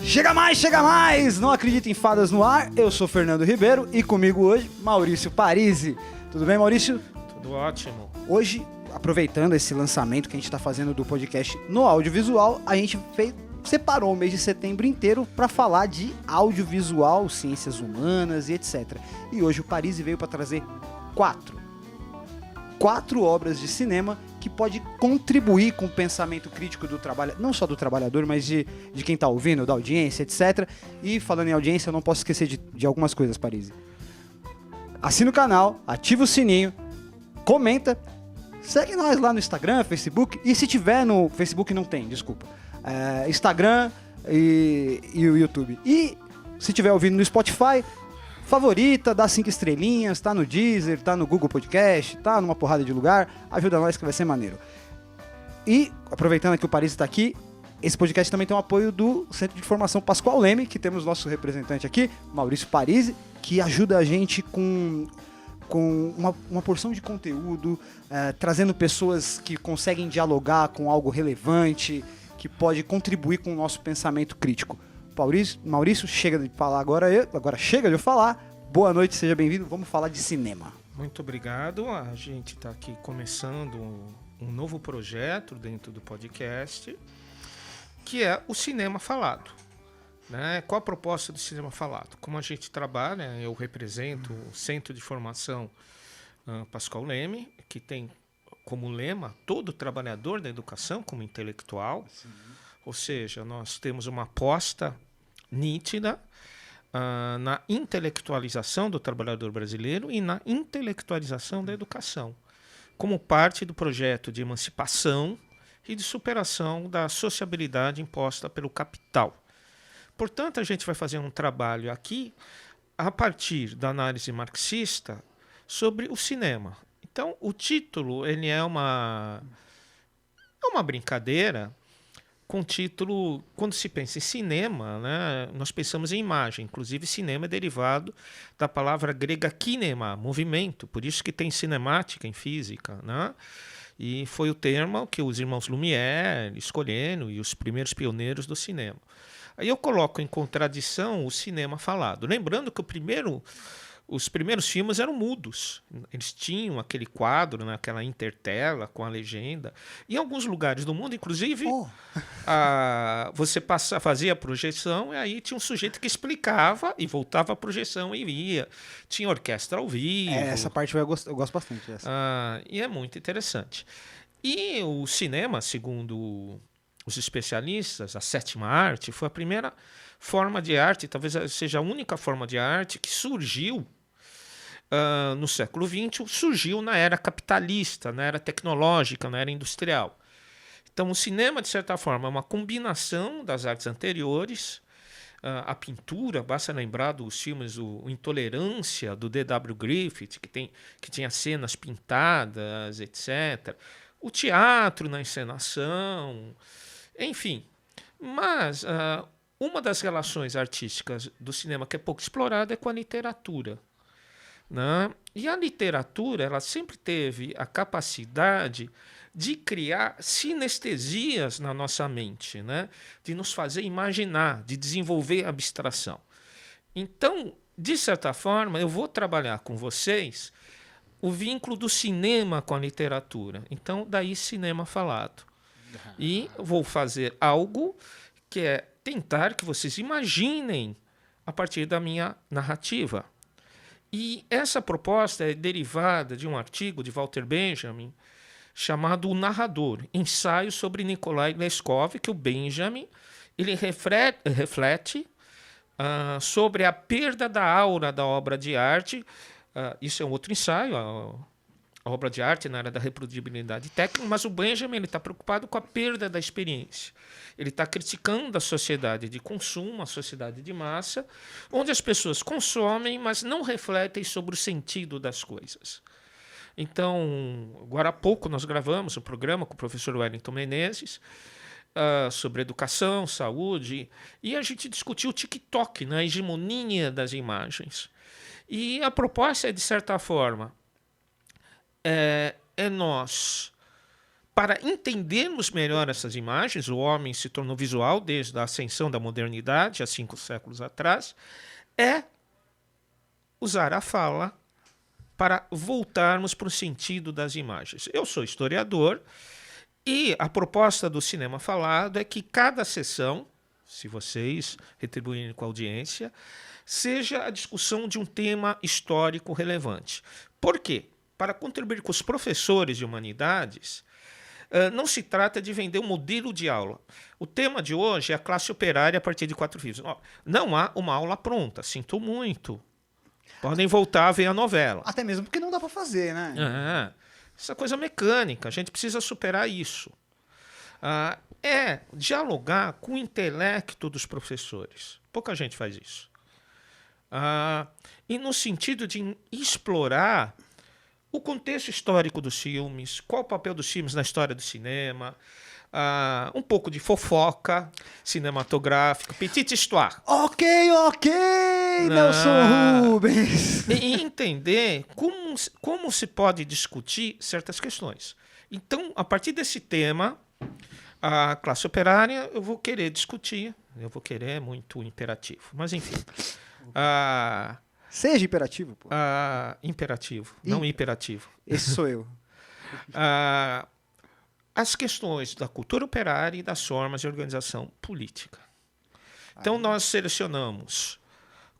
Chega mais! Não acredito em fadas no ar. Eu sou Fernando Ribeiro e comigo hoje, Maurício Parisi. Tudo bem, Maurício? Tudo ótimo. Hoje, aproveitando esse lançamento que a gente está fazendo do podcast no audiovisual, a gente separou o mês de setembro inteiro para falar de audiovisual, ciências humanas e etc. E hoje o Parisi veio para trazer quatro obras de cinema que pode contribuir com o pensamento crítico do trabalho, não só do trabalhador, mas de quem está ouvindo, da audiência, etc. E falando em audiência, eu não posso esquecer de algumas coisas, Parisi. Assina o canal, ativa o sininho, comenta, segue nós lá no Instagram, Facebook, e se tiver no Facebook não tem, desculpa, Instagram e o YouTube. E se tiver ouvindo no Spotify, favorita, dá 5 estrelinhas, tá no Deezer, tá no Google Podcast, tá numa porrada de lugar, ajuda nós que vai ser maneiro. E, aproveitando que o Parisi tá aqui, esse podcast também tem o apoio do Centro de Formação Pascoal Leme, que temos nosso representante aqui, Maurício Parisi, que ajuda a gente com uma porção de conteúdo, trazendo pessoas que conseguem dialogar com algo relevante, que pode contribuir com o nosso pensamento crítico. Maurício, chega de falar agora chega de eu falar. Boa noite, seja bem-vindo. Vamos falar de cinema. Muito obrigado. A gente está aqui começando um novo projeto dentro do podcast, que é o Cinema Falado. Né? Qual a proposta do Cinema Falado? Como a gente trabalha, eu represento o Centro de Formação Pascoal Leme, que tem como lema todo trabalhador da educação como intelectual. Sim. Ou seja, nós temos uma aposta nítida na intelectualização do trabalhador brasileiro e na intelectualização da educação, como parte do projeto de emancipação e de superação da sociabilidade imposta pelo capital. Portanto, a gente vai fazer um trabalho aqui a partir da análise marxista sobre o cinema. Então, o título ele é uma brincadeira com título, quando se pensa em cinema, né, nós pensamos em imagem. Inclusive, cinema é derivado da palavra grega kinema, movimento, por isso que tem cinemática em física. Né? E foi o termo que os irmãos Lumière escolheram e os primeiros pioneiros do cinema. Aí eu coloco em contradição o cinema falado. Lembrando que os primeiros filmes eram mudos. Eles tinham aquele quadro, né, aquela intertela com a legenda. Em alguns lugares do mundo, inclusive, você fazia a projeção e aí tinha um sujeito que explicava e voltava a projeção e ia. Tinha orquestra ao vivo. Essa parte eu gosto bastante. E é muito interessante. E o cinema, segundo os especialistas, a sétima arte, foi a primeira forma de arte, talvez seja a única forma de arte que surgiu no século XX, surgiu na era capitalista, na era tecnológica, na era industrial. Então, o cinema, de certa forma, é uma combinação das artes anteriores. A pintura, basta lembrar dos filmes o Intolerância, do D.W. Griffith, que tinha cenas pintadas, etc. O teatro na encenação, enfim. Mas uma das relações artísticas do cinema que é pouco explorada é com a literatura. Né? E a literatura ela sempre teve a capacidade de criar sinestesias na nossa mente, né? De nos fazer imaginar, de desenvolver abstração. Então, de certa forma, eu vou trabalhar com vocês o vínculo do cinema com a literatura. Então, daí cinema falado. E vou fazer algo que é tentar que vocês imaginem a partir da minha narrativa. E essa proposta é derivada de um artigo de Walter Benjamin chamado O Narrador, ensaio sobre Nikolai Leskov, que o Benjamin ele reflete sobre a perda da aura da obra de arte. Isso é um outro ensaio, a obra de arte na área da reprodutibilidade técnica, mas o Benjamin está preocupado com a perda da experiência. Ele está criticando a sociedade de consumo, a sociedade de massa, onde as pessoas consomem, mas não refletem sobre o sentido das coisas. Então, agora há pouco nós gravamos um programa com o professor Wellington Menezes sobre educação, saúde, e a gente discutiu o TikTok, né, a hegemonia das imagens. E a proposta é, de certa forma, nós para entendermos melhor essas imagens, o homem se tornou visual desde a ascensão da modernidade, há 5 séculos atrás, é usar a fala para voltarmos para o sentido das imagens. Eu sou historiador e a proposta do cinema falado é que cada sessão, se vocês retribuírem com a audiência, seja a discussão de um tema histórico relevante. Por quê? Para contribuir com os professores de humanidades, não se trata de vender um modelo de aula. O tema de hoje é a classe operária a partir de 4 filhos. Não há uma aula pronta, sinto muito. Podem voltar a ver a novela. Até mesmo porque não dá para fazer, né? Essa coisa mecânica, a gente precisa superar isso. É dialogar com o intelecto dos professores. Pouca gente faz isso. E no sentido de explorar o contexto histórico dos filmes, qual o papel dos filmes na história do cinema, um pouco de fofoca cinematográfica, petite histoire. Ok, Nelson Rubens. E entender como se pode discutir certas questões. Então, a partir desse tema, a classe operária, eu vou querer discutir, é muito imperativo, mas enfim. Seja imperativo, pô. Imperativo, não imperativo. Esse sou eu. As questões da cultura operária e das formas de organização política. Então, nós selecionamos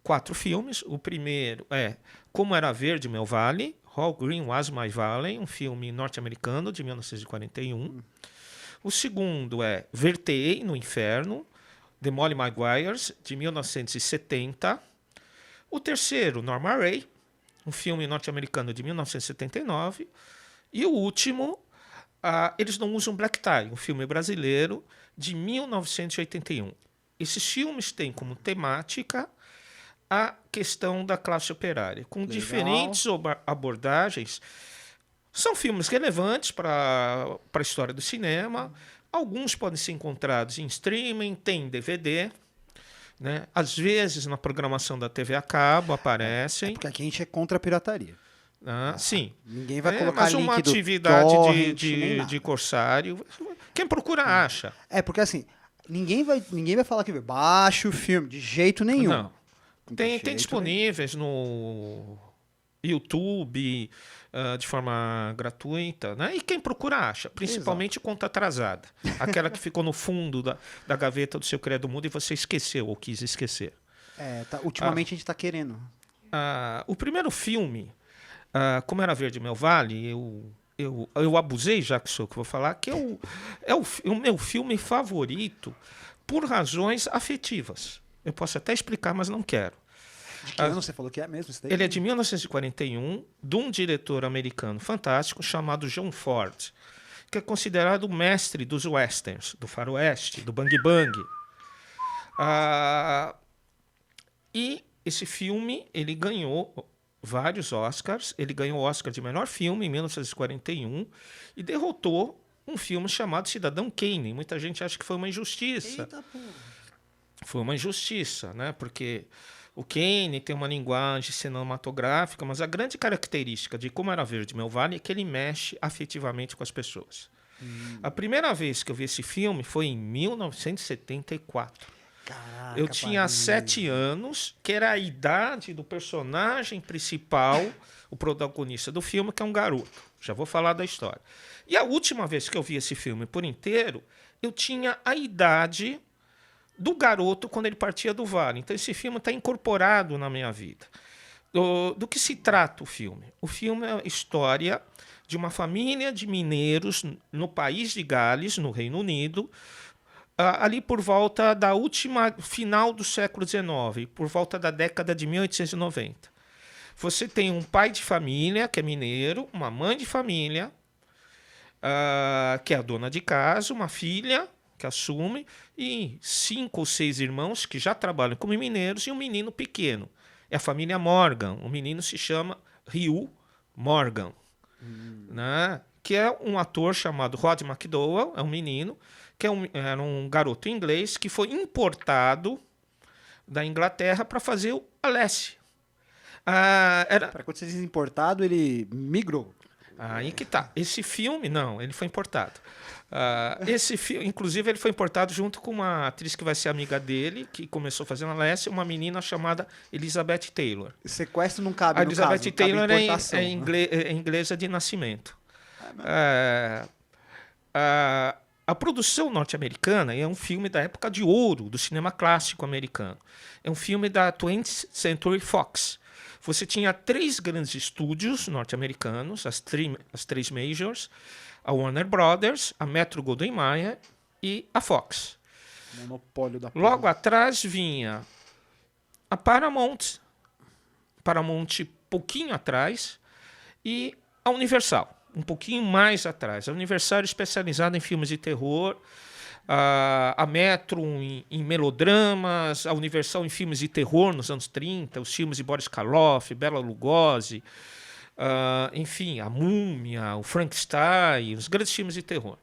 4 filmes. O primeiro é Como Era Verde Meu Vale, How Green Was My Valley, um filme norte-americano de 1941. O segundo é Vertei no Inferno, The Molly Maguires, de 1970. O terceiro, Norma Rae, um filme norte-americano de 1979. E o último, Eles Não Usam Black Tie, um filme brasileiro de 1981. Esses filmes têm como temática a questão da classe operária, com diferentes abordagens. São filmes relevantes para a história do cinema. Alguns podem ser encontrados em streaming, tem DVD. Né? Às vezes, na programação da TV a cabo, aparecem. Porque aqui a gente é contra a pirataria. Sim. Ninguém vai colocar mas link uma do atividade torrent, de corsário. Quem procura acha. Porque assim, ninguém vai falar que baixa o filme, de jeito nenhum. Não. Tem disponíveis no YouTube de forma gratuita, né? E quem procura acha, principalmente conta atrasada. Aquela que ficou no fundo da gaveta do seu credo mudo e você esqueceu ou quis esquecer. Ultimamente a gente está querendo. O primeiro filme, Como Era Verde Meu Vale, eu abusei, já que sou o que vou falar, que é o meu filme favorito por razões afetivas. Eu posso até explicar, mas não quero. De que ano você falou que é mesmo? Isso daí? Ele é de 1941, de um diretor americano fantástico chamado John Ford, que é considerado o mestre dos westerns, do faroeste, do bang bang. E esse filme ele ganhou vários Oscars. Ele ganhou o Oscar de melhor filme em 1941 e derrotou um filme chamado Cidadão Kane. Muita gente acha que foi uma injustiça. Eita, porra. Foi uma injustiça, né? Porque o Kane tem uma linguagem cinematográfica, mas a grande característica de Como Era Verde Meu Vale é que ele mexe afetivamente com as pessoas. A primeira vez que eu vi esse filme foi em 1974. Caraca, eu tinha 7 anos, que era a idade do personagem principal, o protagonista do filme, que é um garoto. Já vou falar da história. E a última vez que eu vi esse filme por inteiro, eu tinha a idade do garoto quando ele partia do vale. Então esse filme está incorporado na minha vida. Do que se trata o filme? O filme é a história de uma família de mineiros no país de Gales, no Reino Unido, ali por volta da final do século XIX, por volta da década de 1890. Você tem um pai de família, que é mineiro, uma mãe de família, que é a dona de casa, uma filha, que assume, e 5 ou 6 irmãos que já trabalham como mineiros e um menino pequeno. É a família Morgan. O menino se chama Hugh Morgan, né? Que é um ator chamado Rod McDowell, é um menino, que era um garoto inglês que foi importado da Inglaterra para fazer o Alessi. Para quando você diz importado, ele migrou. Aí que tá. Esse filme, não, ele foi importado. Esse filme, inclusive, ele foi importado junto com uma atriz que vai ser amiga dele, que começou fazendo a Leste, uma menina chamada Elizabeth Taylor. Sequestro não cabe A no Elizabeth caso, Taylor cabe importação. é inglesa de nascimento. A produção norte-americana é um filme da época de ouro do cinema clássico americano. É um filme da 20th Century Fox. Você tinha 3 grandes estúdios norte-americanos, as três majors, a Warner Brothers, a Metro-Goldwyn-Mayer e a Fox. Monopólio da Logo atrás vinha a Paramount pouquinho atrás, e a Universal, um pouquinho mais atrás. A Universal era especializada em filmes de terror, a Metro em melodramas, a Universal em filmes de terror nos anos 30, os filmes de Boris Karloff, Bela Lugosi, enfim, a Múmia, o Frankenstein, os grandes filmes de terror.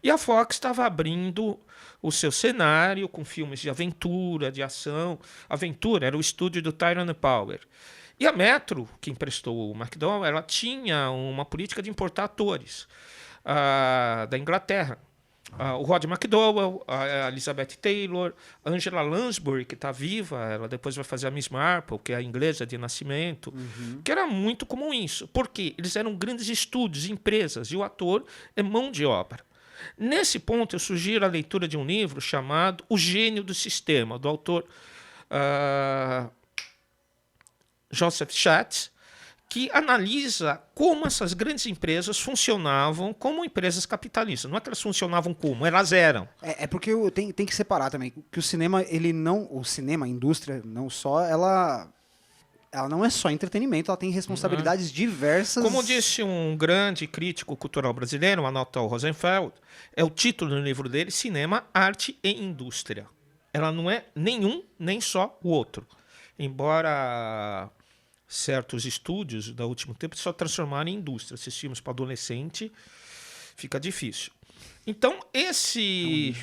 E a Fox estava abrindo o seu cenário com filmes de aventura, de ação. Aventura era o estúdio do Tyrone Power. E a Metro, que emprestou o McDowell, ela tinha uma política de importar atores da Inglaterra. O Rod McDowell, a Elizabeth Taylor, a Angela Lansbury, que está viva, ela depois vai fazer a Miss Marple, que é a inglesa de nascimento, que era muito comum isso, porque eles eram grandes estúdios, empresas, e o ator é mão de obra. Nesse ponto, eu sugiro a leitura de um livro chamado O Gênio do Sistema, do autor Joseph Schatz, que analisa como essas grandes empresas funcionavam como empresas capitalistas. Não é que elas funcionavam como, elas eram. É porque tem que separar também, que o cinema, a indústria, não só, ela não é só entretenimento, ela tem responsabilidades diversas. Como disse um grande crítico cultural brasileiro, o Anatol Rosenfeld, é o título do livro dele, Cinema, Arte e Indústria. Ela não é nenhum, nem só o outro. Embora certos estúdios da último tempo só transformaram em indústria. Esses filmes para adolescente fica difícil. Então, esse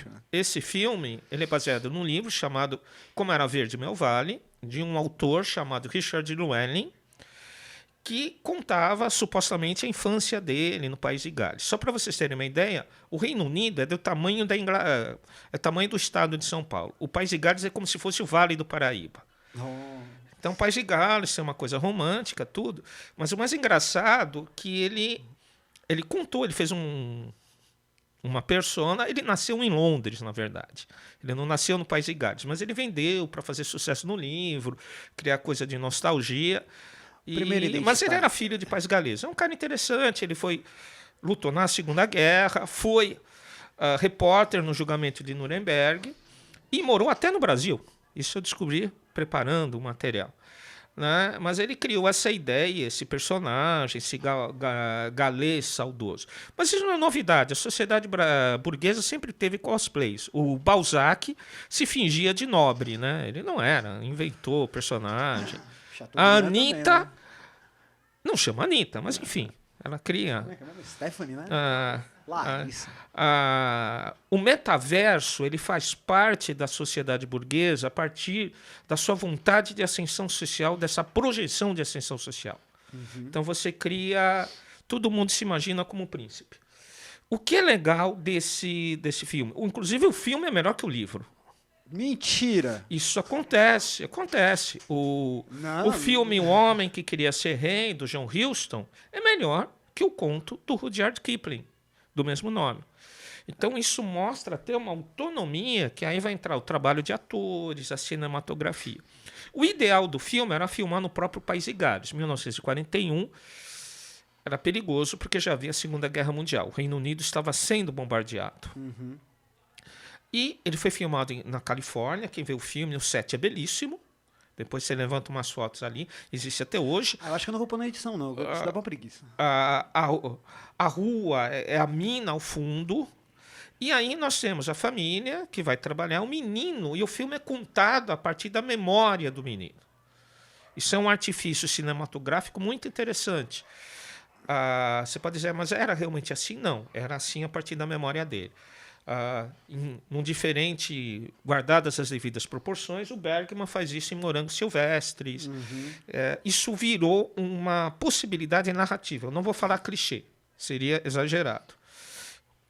filme ele é baseado num livro chamado Como Era Verde Meu Vale, de um autor chamado Richard Llewellyn, que contava supostamente a infância dele no país de Gales. Só para vocês terem uma ideia, o Reino Unido é do tamanho tamanho do estado de São Paulo. O país de Gales é como se fosse o Vale do Paraíba. Então, o País de Gales é uma coisa romântica, tudo. Mas o mais engraçado é que ele contou, ele fez uma persona, ele nasceu em Londres, na verdade. Ele não nasceu no País de Gales, mas ele vendeu para fazer sucesso no livro, criar coisa de nostalgia. Mas ele era filho de pais galeses. É um cara interessante, lutou na Segunda Guerra, foi repórter no julgamento de Nuremberg e morou até no Brasil. Isso eu descobri preparando o material. Né? Mas ele criou essa ideia, esse personagem, esse galês saudoso. Mas isso não é novidade. A sociedade burguesa sempre teve cosplays. O Balzac se fingia de nobre, né? Ele não era, inventou o personagem. A Anitta, também, né? Não chama Anitta, mas enfim, ela cria. Stephanie, né? O metaverso ele faz parte da sociedade burguesa a partir da sua vontade de ascensão social, dessa projeção de ascensão social. Então você cria... Todo mundo se imagina como príncipe. O que é legal desse filme? Inclusive o filme é melhor que o livro. Mentira! Isso acontece. O filme O Homem que Queria Ser Rei, do John Huston, é melhor que o conto do Rudyard Kipling, do mesmo nome. Então isso mostra até uma autonomia, que aí vai entrar o trabalho de atores, a cinematografia. O ideal do filme era filmar no próprio País de Gales. Em 1941 era perigoso porque já havia a Segunda Guerra Mundial. O Reino Unido estava sendo bombardeado. E ele foi filmado na Califórnia. Quem vê o filme, o set é belíssimo. Depois você levanta umas fotos ali. Existe até hoje. Eu acho que eu não vou pôr na edição, não. Isso dá uma preguiça. A rua é a mina ao fundo. E aí nós temos a família que vai trabalhar, o menino. E o filme é contado a partir da memória do menino. Isso é um artifício cinematográfico muito interessante. Você pode dizer, mas era realmente assim? Não. Era assim a partir da memória dele. num diferente, guardadas as devidas proporções, o Bergman faz isso em Morangos Silvestres. Isso virou uma possibilidade narrativa. Eu não vou falar clichê, seria exagerado.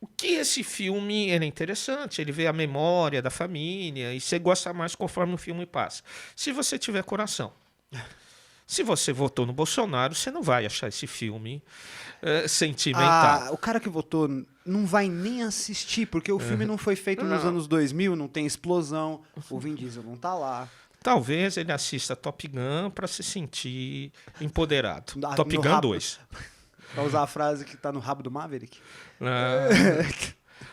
O que esse filme ele é interessante, ele vê a memória da família e você gosta mais conforme o filme passa. Se você tiver coração. Se você votou no Bolsonaro, você não vai achar esse filme sentimental. O cara que votou não vai nem assistir, porque o filme não foi feito nos anos 2000, não tem explosão, o Vin Diesel não tá lá. Talvez ele assista Top Gun para se sentir empoderado. Top Gun rabo, 2. Pra usar a frase que tá no rabo do Maverick.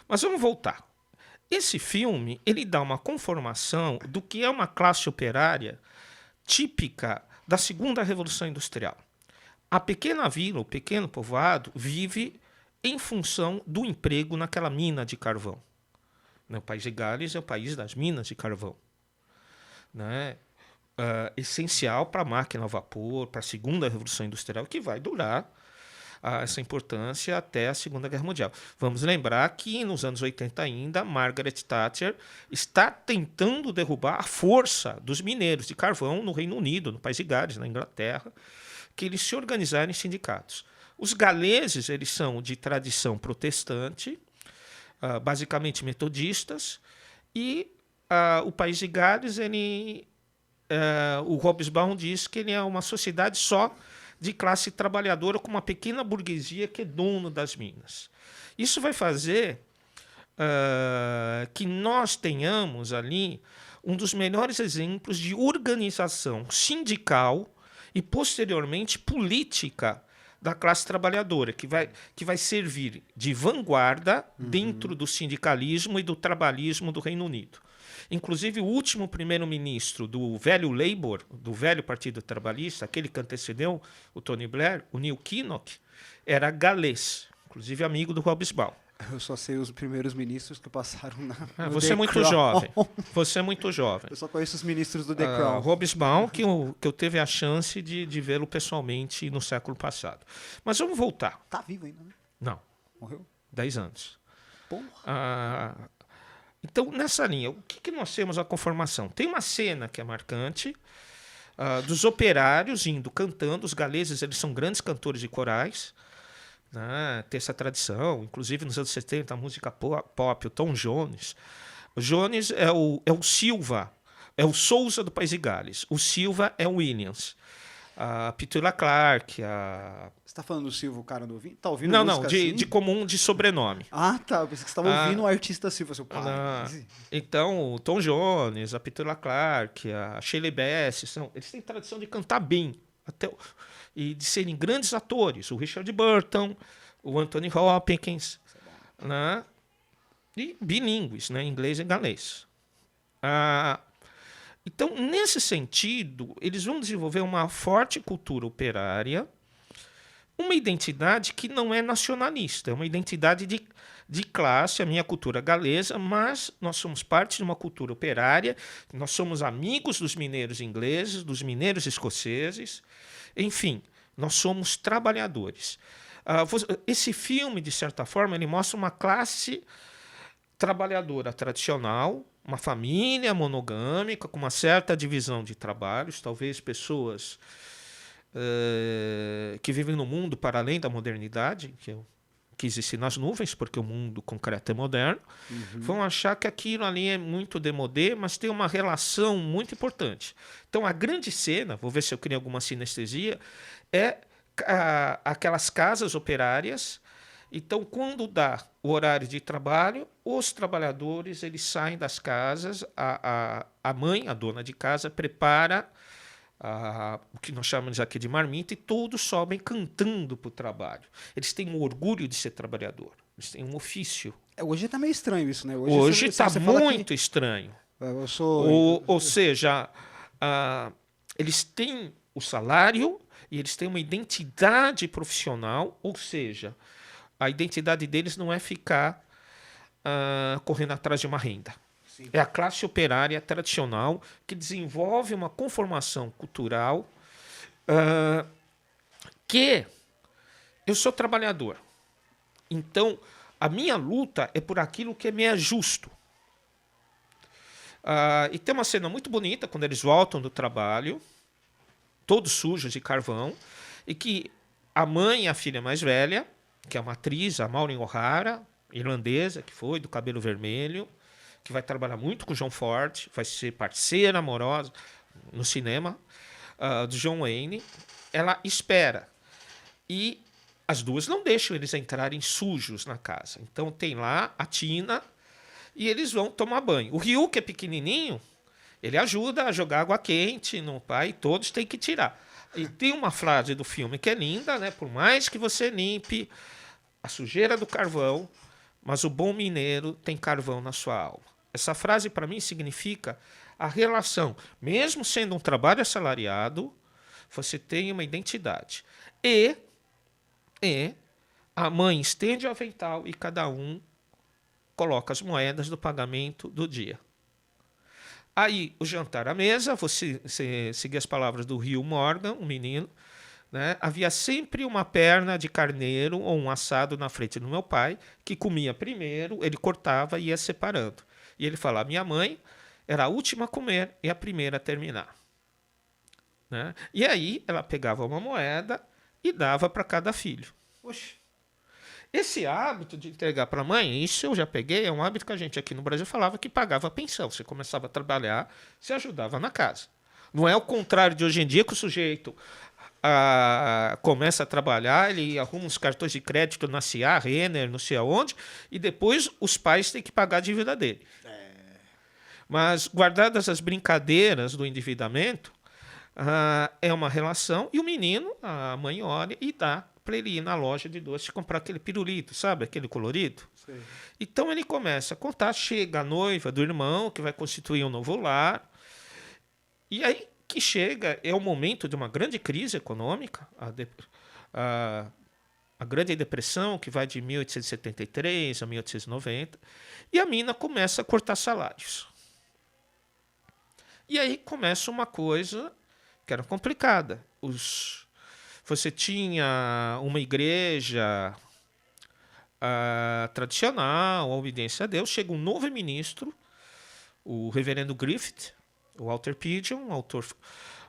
Mas vamos voltar. Esse filme ele dá uma conformação do que é uma classe operária típica da segunda Revolução Industrial. A pequena vila, o pequeno povoado, vive em função do emprego naquela mina de carvão. O País de Gales é o país das minas de carvão. Né? Essencial para a máquina a vapor, para a segunda Revolução Industrial, que vai durar essa importância até a Segunda Guerra Mundial. Vamos lembrar que nos anos 80 ainda, Margaret Thatcher está tentando derrubar a força dos mineiros de carvão no Reino Unido, no País de Gales, na Inglaterra, que eles se organizaram em sindicatos. Os galeses eles são de tradição protestante, basicamente metodistas, e o País de Gales, o Hobsbawm diz que ele é uma sociedade só de classe trabalhadora com uma pequena burguesia que é dono das minas. Isso vai fazer que nós tenhamos ali um dos melhores exemplos de organização sindical e, posteriormente, política da classe trabalhadora, que vai servir de vanguarda dentro do sindicalismo e do trabalhismo do Reino Unido. Inclusive, o último primeiro-ministro do velho Labour, do velho Partido Trabalhista, aquele que antecedeu o Tony Blair, o Neil Kinnock, era galês, inclusive amigo do Hobsbawm. Eu só sei os primeiros ministros que passaram no você The é muito Crown. jovem. Você é muito jovem. Eu só conheço os ministros do The Crown. Hobsbawm, que eu teve a chance de vê-lo pessoalmente no século passado. Mas vamos voltar. Tá vivo ainda, né? Não. Morreu? 10 anos. Porra. Então, nessa linha, o que nós temos a conformação? Tem uma cena que é marcante dos operários indo cantando. Os galeses eles são grandes cantores de corais. Né? Tem essa tradição. Inclusive, nos anos 70, a música pop, o Tom Jones. O Jones é o Silva, é o Sousa do País de Gales. O Silva é o Williams. A Petula Clark. Você tá falando do Silva, o cara do ouvindo? Tá ouvindo Não, música assim? de comum, de sobrenome. Tá. Eu pensei que você tava ouvindo o artista Silva, seu pai. Então, o Tom Jones, a Petula Clark, a Shirley Bassey, eles têm tradição de cantar bem e de serem grandes atores. O Richard Burton, o Anthony Hopkins, né? E bilíngues, né? Inglês e galês. Então, nesse sentido, eles vão desenvolver uma forte cultura operária, uma identidade que não é nacionalista, é uma identidade de classe, a minha cultura galesa, mas nós somos parte de uma cultura operária, nós somos amigos dos mineiros ingleses, dos mineiros escoceses, enfim, nós somos trabalhadores. Esse filme, de certa forma, ele mostra uma classe trabalhadora tradicional, uma família monogâmica, com uma certa divisão de trabalhos, talvez pessoas que vivem no mundo para além da modernidade, que existe nas nuvens, porque o mundo concreto é moderno, vão achar que aquilo ali é muito démodé, mas tem uma relação muito importante. Então, a grande cena, vou ver se eu crio alguma sinestesia, é aquelas casas operárias. Então, quando dá o horário de trabalho, os trabalhadores eles saem das casas, a mãe, a dona de casa, prepara o que nós chamamos aqui de marmita e todos sobem cantando para o trabalho. Eles têm um orgulho de ser trabalhador, eles têm um ofício. Hoje está meio estranho isso, né? Hoje está muito estranho. Ou seja, eles têm o salário e eles têm uma identidade profissional, ou seja, a identidade deles não é ficar correndo atrás de uma renda. Sim. É a classe operária tradicional que desenvolve uma conformação cultural que eu sou trabalhador. Então, A minha luta é por aquilo que me é justo. E tem uma cena muito bonita quando eles voltam do trabalho, todos sujos de carvão, e que a mãe e a filha mais velha, que é uma atriz, a Maureen O'Hara, irlandesa, que foi, do cabelo vermelho, que vai trabalhar muito com o John Ford, vai ser parceira amorosa no cinema do John Wayne, ela espera. E as duas não deixam eles entrarem sujos na casa. Então tem lá a tina e eles vão tomar banho. O Ryu, que é pequenininho, ele ajuda a jogar água quente no pai, todos têm que tirar. E tem uma frase do filme que é linda, né? Por mais que você limpe a sujeira do carvão, mas o bom mineiro tem carvão na sua alma. Essa frase, para mim, significa a relação. Mesmo sendo um trabalho assalariado, você tem uma identidade. E a mãe estende o avental e cada um coloca as moedas do pagamento do dia. Aí, o jantar à mesa, você seguir as palavras do Hugh Morgan, um menino, né? Havia sempre uma perna de carneiro ou um assado na frente do meu pai, que comia primeiro, ele cortava e ia separando. E ele fala, minha mãe era a última a comer e a primeira a terminar. Né? E aí ela pegava uma moeda e dava para cada filho. Oxe. Esse hábito de entregar para a mãe, isso eu já peguei, é um hábito que a gente aqui no Brasil falava que pagava pensão. Você começava a trabalhar, você ajudava na casa. Não é o contrário de hoje em dia que o sujeito começa a trabalhar, ele arruma uns cartões de crédito na CIA, Renner, não sei aonde, e depois os pais têm que pagar a dívida dele. Mas, guardadas as brincadeiras do endividamento, é uma relação, e o menino, a mãe olha e dá para ele ir na loja de doce comprar aquele pirulito, sabe? Aquele colorido. Sim. Então ele começa a contar, chega a noiva do irmão, que vai constituir um novo lar, e aí que chega, é o momento de uma grande crise econômica, a Grande Depressão, que vai de 1873 a 1890, e a mina começa a cortar salários. E aí começa uma coisa que era complicada. Você tinha uma igreja tradicional, a obediência a Deus, chega um novo ministro, o reverendo Griffith, o Walter Pidgeon,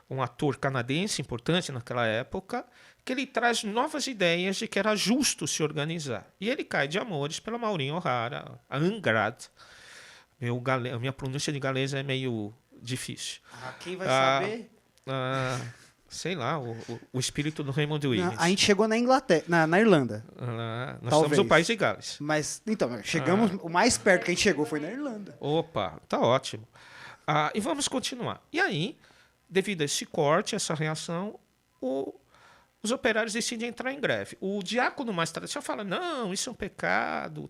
um ator canadense importante naquela época, que ele traz novas ideias de que era justo se organizar. E ele cai de amores pela Maureen O'Hara, a Angrad. A minha pronúncia de galês é meio difícil. Quem vai saber? Sei lá, o espírito do Raymond Williams. A gente chegou na Inglaterra, na Irlanda. Nós Talvez. somos o país de Gales. Mas, então, chegamos, o mais perto que a gente chegou foi na Irlanda. Opa, tá ótimo. E vamos continuar. E aí, devido a esse corte, essa reação, os operários decidem entrar em greve. O diácono mais tradicional fala, não, isso é um pecado,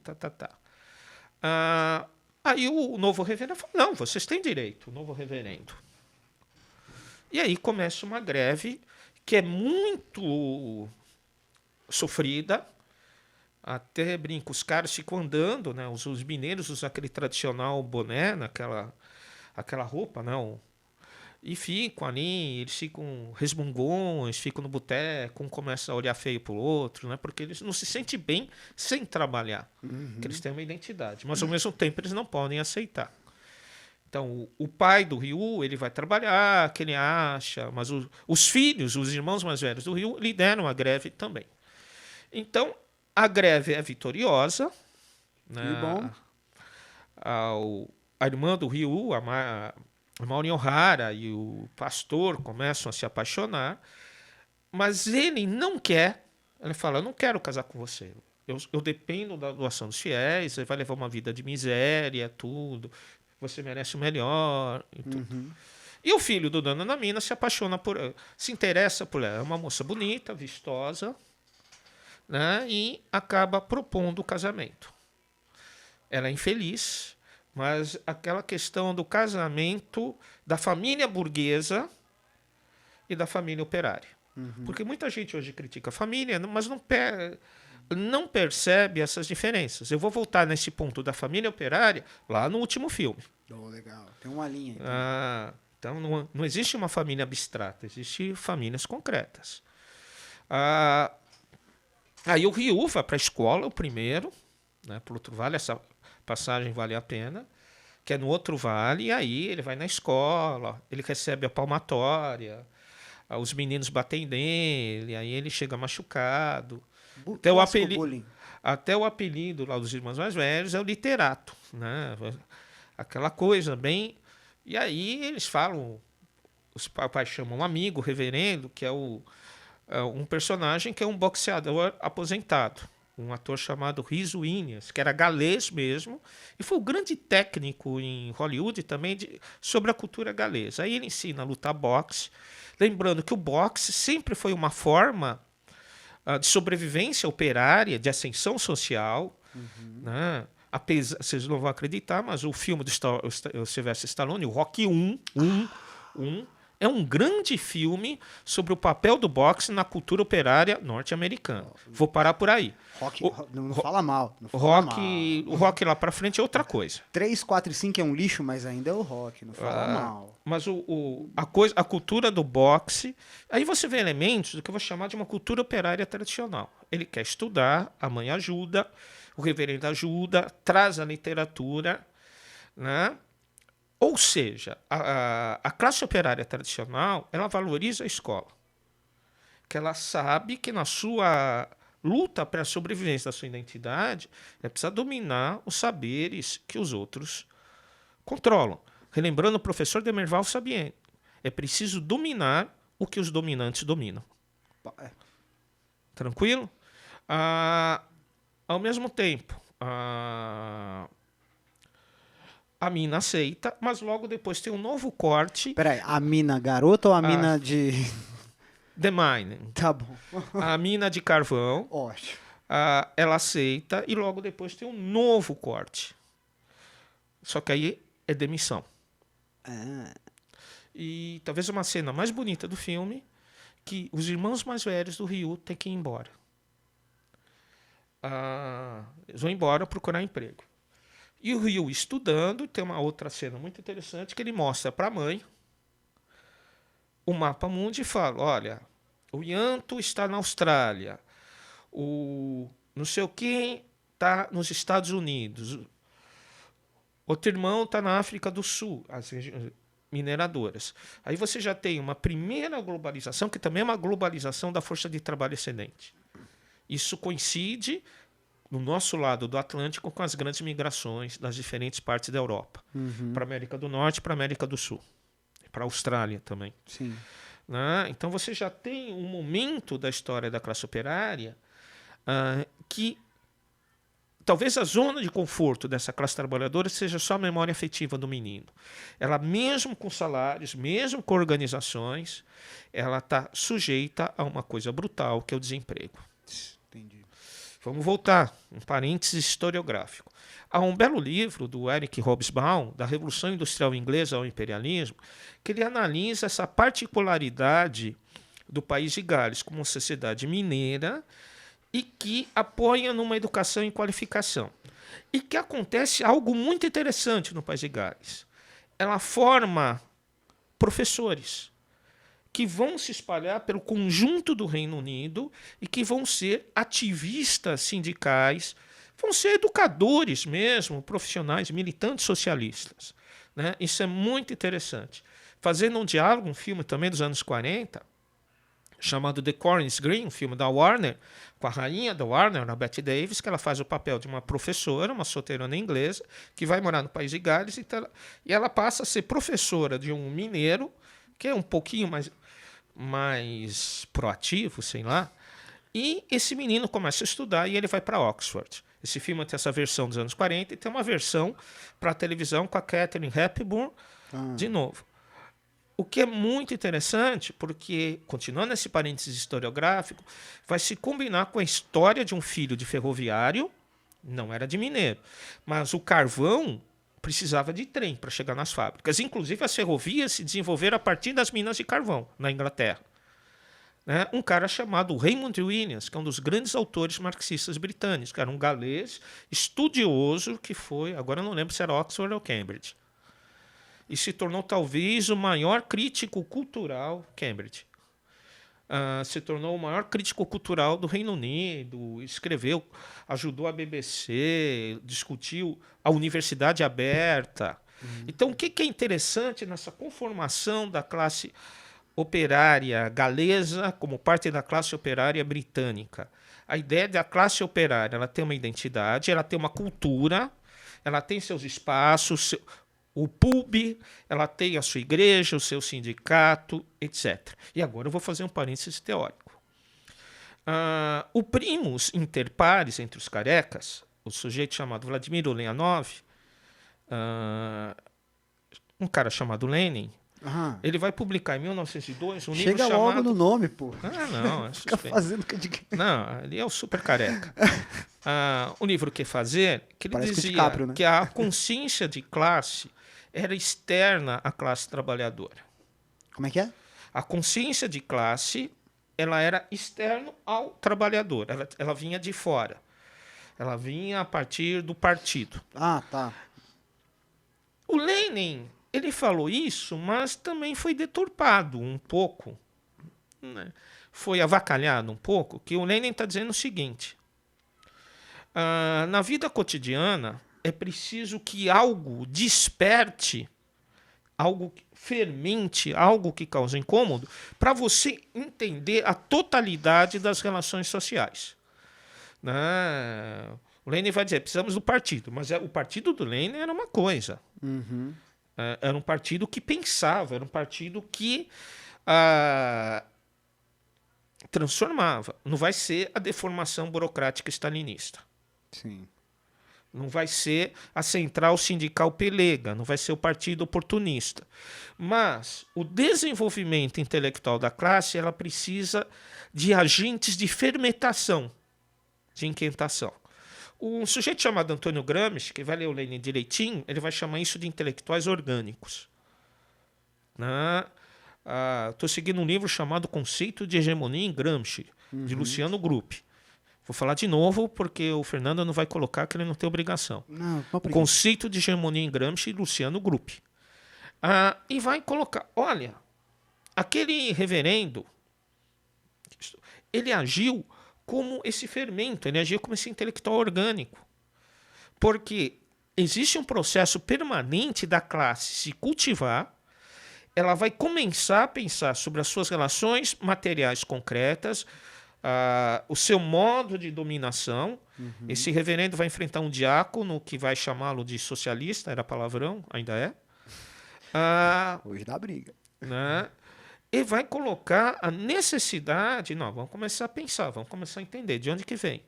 Aí o novo reverendo fala, não, vocês têm direito, o novo reverendo. E aí começa uma greve que é muito sofrida. Até brinco, os caras ficam andando, né? Os mineiros usam aquele tradicional boné, aquela roupa, não? E ficam ali, eles ficam resmungões, ficam no boteco, um começa a olhar feio pro outro, né? Porque eles não se sentem bem sem trabalhar, porque eles têm uma identidade, mas ao mesmo tempo eles não podem aceitar. Então, o pai do Ryu, ele vai trabalhar, que ele acha, mas os filhos, os irmãos mais velhos do Ryu, lideram a greve também. Então, a greve é vitoriosa. Né? Que bom. A irmã do Ryu, a Maureen O'Hara e o pastor começam a se apaixonar, mas ele não quer. Ele fala, eu não quero casar com você. Eu dependo da doação dos fiéis, você vai levar uma vida de miséria, tudo. Você merece o melhor e tudo. E o filho do dono da mina se apaixona por ela, se interessa por ela. É uma moça bonita, vistosa, né? E acaba propondo o casamento. Ela é infeliz, mas aquela questão do casamento da família burguesa e da família operária. Porque muita gente hoje critica a família, mas não percebe essas diferenças. Eu vou voltar nesse ponto da família operária lá no último filme. Legal. Tem uma linha. Então não existe uma família abstrata, existem famílias concretas. Aí o Ryu vai para a escola, o primeiro, né, para outro vale, essa passagem vale a pena, que é no outro vale, e aí ele vai na escola, ele recebe a palmatória, os meninos batem nele, aí ele chega machucado. Bullying. Até o apelido lá dos irmãos mais velhos é o literato, né? Aquela coisa bem... E aí eles falam, os papais chamam um amigo, o reverendo, que é um personagem que é um boxeador aposentado, um ator chamado Rhys Ifans, que era galês mesmo, e foi o grande técnico em Hollywood também sobre a cultura galesa. Aí ele ensina a lutar boxe, lembrando que o boxe sempre foi uma forma de sobrevivência operária, de ascensão social, né? Apesar, vocês não vão acreditar, mas o filme do Sylvester Stallone, o Rocky 1, é um grande filme sobre o papel do boxe na cultura operária norte-americana. Vou parar por aí. Rock, não fala mal. Não fala mal. O Rock lá pra frente é outra coisa. 3, 4 e 5 é um lixo, mas ainda é o Rock, não fala mal. Mas a cultura do boxe... Aí você vê elementos do que eu vou chamar de uma cultura operária tradicional. Ele quer estudar, a mãe ajuda, o reverendo ajuda, traz a literatura, né? Ou seja, a classe operária tradicional, ela valoriza a escola. Que ela sabe que na sua luta para a sobrevivência da sua identidade, ela precisa dominar os saberes que os outros controlam. Relembrando o professor Demerval Sabiene, é preciso dominar o que os dominantes dominam. Tranquilo? Ao mesmo tempo, a mina aceita, mas logo depois tem um novo corte. Peraí, a mina garota ou a mina de... The Mine. Tá bom. A mina de carvão. Ótimo. Ela aceita e logo depois tem um novo corte. Só que aí é demissão. E talvez uma cena mais bonita do filme, que os irmãos mais velhos do Ryu têm que ir embora. Eles vão embora procurar emprego. E o Ryu estudando, tem uma outra cena muito interessante que ele mostra para a mãe o mapa mundi e fala, olha, o Yanto está na Austrália, o não sei o quem está nos Estados Unidos, outro irmão está na África do Sul, as mineradoras. Aí você já tem uma primeira globalização, que também é uma globalização da força de trabalho excedente. Isso coincide no nosso lado do Atlântico com as grandes migrações das diferentes partes da Europa. Para a América do Norte e para a América do Sul. Para a Austrália também. Sim. Né? Então você já tem um momento da história da classe operária que talvez a zona de conforto dessa classe trabalhadora seja só a memória afetiva do menino. Ela, mesmo com salários, mesmo com organizações, ela está sujeita a uma coisa brutal, que é o desemprego. Entendi. Vamos voltar, um parênteses historiográfico. Há um belo livro do Eric Hobsbawm, da Revolução Industrial Inglesa ao Imperialismo, que ele analisa essa particularidade do país de Gales como uma sociedade mineira e que apoia numa educação e qualificação. E que acontece algo muito interessante no país de Gales. Ela forma professores que vão se espalhar pelo conjunto do Reino Unido e que vão ser ativistas sindicais, vão ser educadores mesmo, profissionais, militantes socialistas. Né? Isso é muito interessante. Fazendo um diálogo, um filme também dos anos 40, chamado The Cornice Green, um filme da Warner, com a rainha da Warner, a Bette Davis, que ela faz o papel de uma professora, uma solteirona inglesa, que vai morar no país de Gales, e ela passa a ser professora de um mineiro, que é um pouquinho mais proativo, sei lá, e esse menino começa a estudar e ele vai para Oxford. Esse filme tem essa versão dos anos 40 e tem uma versão para a televisão com a Katharine Hepburn de novo. O que é muito interessante, porque, continuando esse parênteses historiográfico, vai se combinar com a história de um filho de ferroviário, não era de mineiro, mas o carvão precisava de trem para chegar nas fábricas. Inclusive, as ferrovias se desenvolveram a partir das minas de carvão, na Inglaterra. Né? Um cara chamado Raymond Williams, que é um dos grandes autores marxistas britânicos, que era um galês estudioso que foi, agora eu não lembro se era Oxford ou Cambridge, e se tornou talvez o maior crítico cultural Cambridge. se tornou o maior crítico cultural do Reino Unido, escreveu, ajudou a BBC, discutiu a universidade aberta. Então, o que é interessante nessa conformação da classe operária galesa como parte da classe operária britânica? A ideia da classe operária, ela tem uma identidade, ela tem uma cultura, ela tem seus espaços, o pub, ela tem a sua igreja, o seu sindicato, etc. E agora eu vou fazer um parênteses teórico. O primus inter pares entre os carecas, o sujeito chamado Vladimir Ulyanov, um cara chamado Lenin, ele vai publicar em 1902 um livro chamado... Chega logo no nome, pô. Não, é Fica fazendo... Não, ali é o super careca. O livro Que Fazer, que ele Parece dizia DiCaprio, né? que a consciência de classe era externa à classe trabalhadora. Como é que é? A consciência de classe, ela era externa ao trabalhador, ela vinha de fora. Ela vinha a partir do partido. Ah, tá. O Lenin, ele falou isso, mas também foi deturpado um pouco, né? Foi avacalhado um pouco, que o Lenin está dizendo o seguinte: na vida cotidiana é preciso que algo desperte, algo fermente, algo que cause incômodo, para você entender a totalidade das relações sociais. O Lenin vai dizer, precisamos do partido, mas o partido do Lenin era uma coisa. Era um partido que pensava, era um partido que transformava. Não vai ser a deformação burocrática stalinista. Sim. Não vai ser a central sindical pelega, não vai ser o partido oportunista. Mas o desenvolvimento intelectual da classe, ela precisa de agentes de fermentação, de inquietação. Um sujeito chamado Antônio Gramsci, que vai ler o Lenin direitinho, ele vai chamar isso de intelectuais orgânicos. Estou seguindo um livro chamado Conceito de Hegemonia em Gramsci, de Luciano Gruppi. Vou falar de novo, porque o Fernando não vai colocar, que ele não tem obrigação. Não Conceito de Hegemonia em Gramsci, Luciano Gruppi. E vai colocar, olha, aquele reverendo, ele agiu como esse fermento, ele agia como esse intelectual orgânico. Porque existe um processo permanente da classe se cultivar, ela vai começar a pensar sobre as suas relações materiais concretas, o seu modo de dominação. Esse reverendo vai enfrentar um diácono que vai chamá-lo de socialista, era palavrão, ainda é. Hoje dá briga. E vai colocar a necessidade... Não, vamos começar a pensar, vamos começar a entender de onde que vem.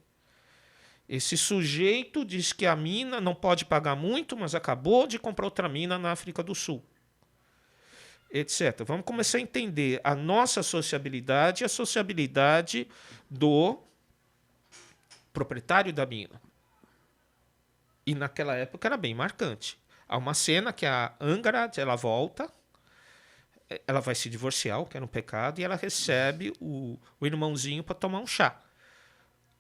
Esse sujeito diz que a mina não pode pagar muito, mas acabou de comprar outra mina na África do Sul, etc. Vamos começar a entender a nossa sociabilidade e a sociabilidade do proprietário da mina. E naquela época era bem marcante. Há uma cena que a Angara, ela volta, ela vai se divorciar, o que era um pecado, e ela recebe o irmãozinho para tomar um chá.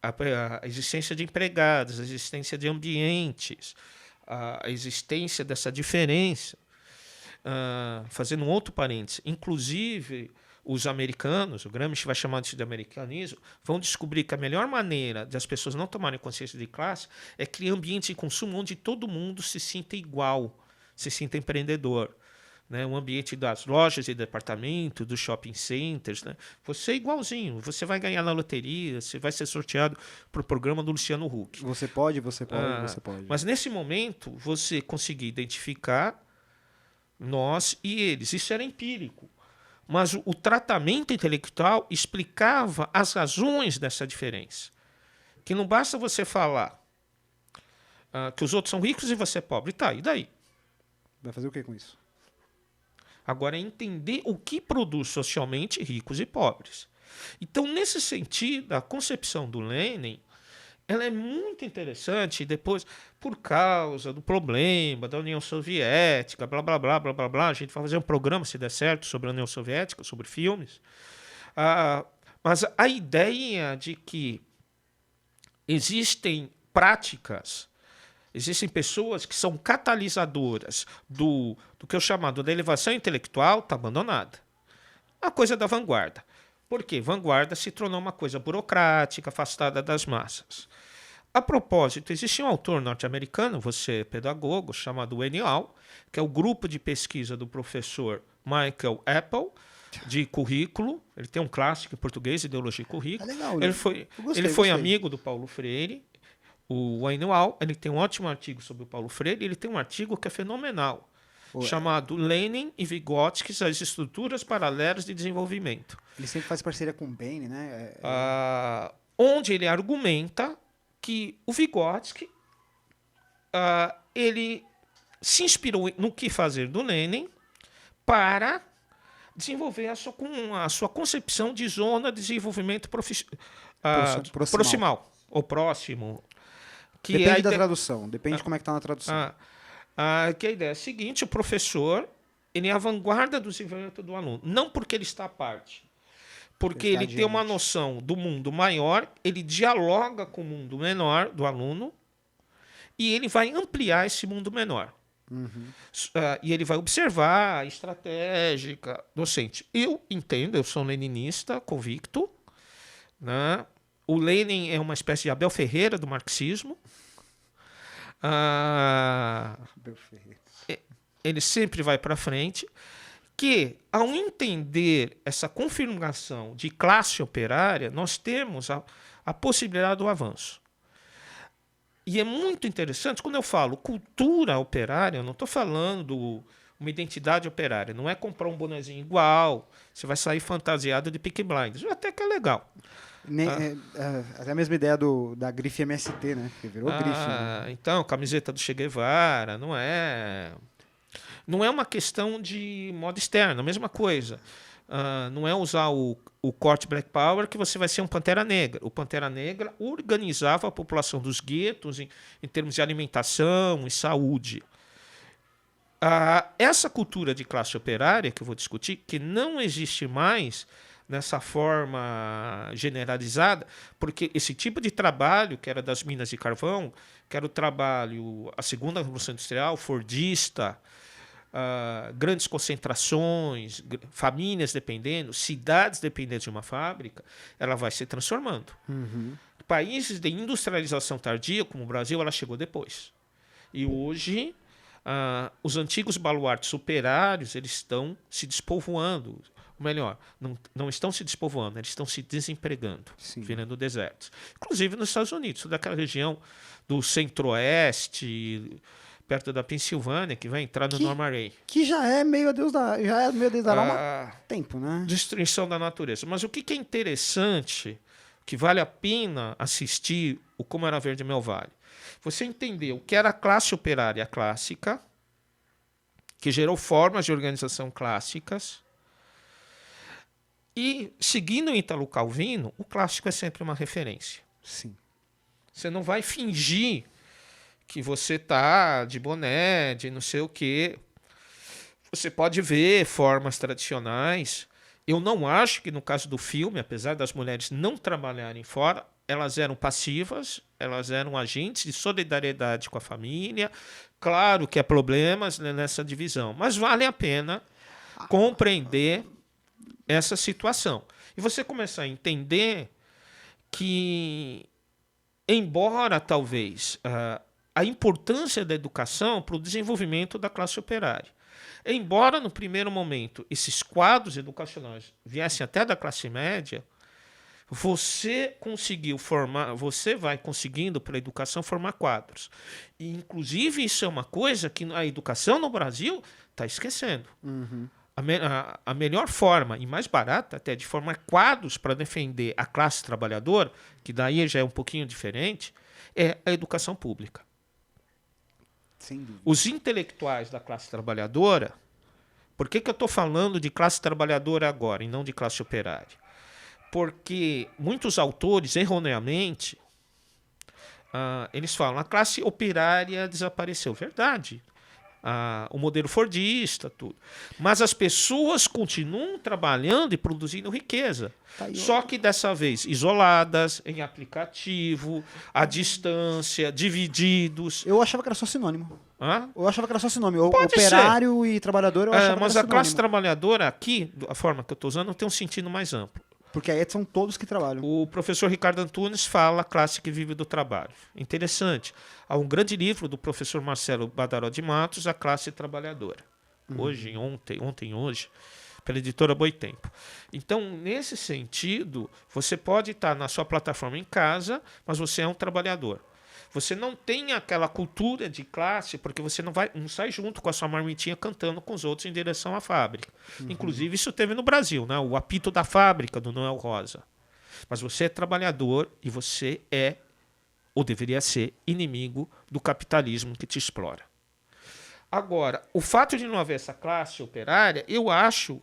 A existência de empregados, a existência de ambientes, a existência dessa diferença. Fazendo um outro parênteses, inclusive os americanos, o Gramsci vai chamar isso de americanismo, vão descobrir que a melhor maneira de as pessoas não tomarem consciência de classe é criar ambientes de consumo onde todo mundo se sinta igual, se sinta empreendedor. Um ambiente das lojas e departamentos, dos shopping centers. Você é igualzinho, você vai ganhar na loteria, você vai ser sorteado para o programa do Luciano Huck. Você pode. Mas nesse momento, você conseguir identificar nós e eles. Isso era empírico. Mas o tratamento intelectual explicava as razões dessa diferença. Que não basta você falar que os outros são ricos e você é pobre. Tá, e daí? Vai fazer o que com isso? Agora é entender o que produz socialmente ricos e pobres. Então, nesse sentido, a concepção do Lenin, ela é muito interessante depois, por causa do problema da União Soviética, blá, blá, blá, blá, blá, blá. A gente vai fazer um programa, se der certo, sobre a União Soviética, sobre filmes. Mas a ideia de que existem práticas, existem pessoas que são catalisadoras do que eu chamo da elevação intelectual, está abandonada. A coisa da vanguarda. Porque vanguarda se tornou uma coisa burocrática, afastada das massas. A propósito, existe um autor norte-americano, você é pedagogo, chamado NEAL, que é o grupo de pesquisa do professor Michael Apple, de currículo. Ele tem um clássico em português, Ideologia e Currículo. Legal, Ele né? foi, Gostei, ele foi gostei. amigo do Paulo Freire. O NEAL, ele tem um ótimo artigo sobre o Paulo Freire, e ele tem um artigo que é fenomenal, chamado Lenin e Vygotsky, as estruturas paralelas de desenvolvimento. Ele sempre faz parceria com o Bain, né? Onde ele argumenta que o Vygotsky ele se inspirou no que fazer do Lenin para desenvolver a sua concepção de zona de desenvolvimento proximal ou próximo. Que Depende da tradução, depende de como é que está na tradução. Que a ideia é a seguinte: o professor ele é a vanguarda do desenvolvimento do aluno, não porque ele está à parte, porque ele tem uma noção do mundo maior, ele dialoga com o mundo menor do aluno e ele vai ampliar esse mundo menor. E ele vai observar a estratégica docente. Eu entendo, eu sou um leninista convicto, né? O Lenin é uma espécie de Abel Ferreira do marxismo. Abel Ferreira. Ele sempre vai para frente, que ao entender essa confirmação de classe operária, nós temos a possibilidade do avanço. E é muito interessante, quando eu falo cultura operária, eu não estou falando uma identidade operária, não é comprar um bonezinho igual, você vai sair fantasiado de Peaky Blinders, até que é legal. Até a mesma ideia da grife MST, né? Que virou grife. Né? Então, camiseta do Che Guevara, não é uma questão de moda externa, a mesma coisa. Não é usar o corte Black Power que você vai ser um Pantera Negra. O Pantera Negra organizava a população dos guetos em termos de alimentação e saúde. Essa cultura de classe operária que eu vou discutir, que não existe mais nessa forma generalizada, porque esse tipo de trabalho, que era das minas de carvão, que era o trabalho, a segunda revolução industrial, fordista, grandes concentrações, famílias dependendo, cidades dependendo de uma fábrica, ela vai se transformando. Países de industrialização tardia, como o Brasil, ela chegou depois. E hoje, os antigos baluartes operários, eles estão se despovoando. Ou melhor, não estão se despovoando, eles estão se desempregando, virando desertos. Inclusive nos Estados Unidos, daquela região do centro-oeste, perto da Pensilvânia, que vai entrar no North Array. Que já é meio Deus da há tempo, né? Destruição da natureza. Mas o que é interessante, que vale a pena assistir o Como Era Verde Meu Vale, você entendeu que era a classe operária clássica, que gerou formas de organização clássicas, e, seguindo o Ítalo Calvino, o clássico é sempre uma referência. Sim. Você não vai fingir que você tá de boné, de não sei o quê. Você pode ver formas tradicionais. Eu não acho que no caso do filme, apesar das mulheres não trabalharem fora, elas eram passivas, elas eram agentes de solidariedade com a família. Claro que há problemas nessa divisão, mas vale a pena compreender essa situação. E você começar a entender que, embora talvez a importância da educação para o desenvolvimento da classe operária, embora no primeiro momento esses quadros educacionais viessem até da classe média, você vai conseguindo pela educação formar quadros. E, inclusive, isso é uma coisa que a educação no Brasil está esquecendo. A melhor forma e mais barata até de formar quadros para defender a classe trabalhadora, que daí já é um pouquinho diferente, é a educação pública. Os intelectuais da classe trabalhadora, por que eu estou falando de classe trabalhadora agora e não de classe operária? Porque muitos autores, erroneamente, eles falam a classe operária desapareceu. Verdade. O modelo fordista, tudo. Mas as pessoas continuam trabalhando e produzindo riqueza. Só que dessa vez isoladas, em aplicativo, à distância, divididos. Eu achava que era só sinônimo. Eu achava que era só sinônimo. Pode operário ser. E trabalhador, eu achava que era mas sinônimo. A classe trabalhadora aqui, a forma que eu estou usando, tem um sentido mais amplo. Porque aí são todos que trabalham. O professor Ricardo Antunes fala a classe que vive do trabalho. Interessante. Há um grande livro do professor Marcelo Badaró de Matos, A Classe Trabalhadora. Hoje, pela editora Boitempo. Então, nesse sentido, você pode estar na sua plataforma em casa, mas você é um trabalhador. Você não tem aquela cultura de classe, porque você não sai junto com a sua marmitinha cantando com os outros em direção à fábrica. Inclusive, isso teve no Brasil, né? O apito da fábrica, do Noel Rosa. Mas você é trabalhador e você é, ou deveria ser, inimigo do capitalismo que te explora. Agora, o fato de não haver essa classe operária, eu acho,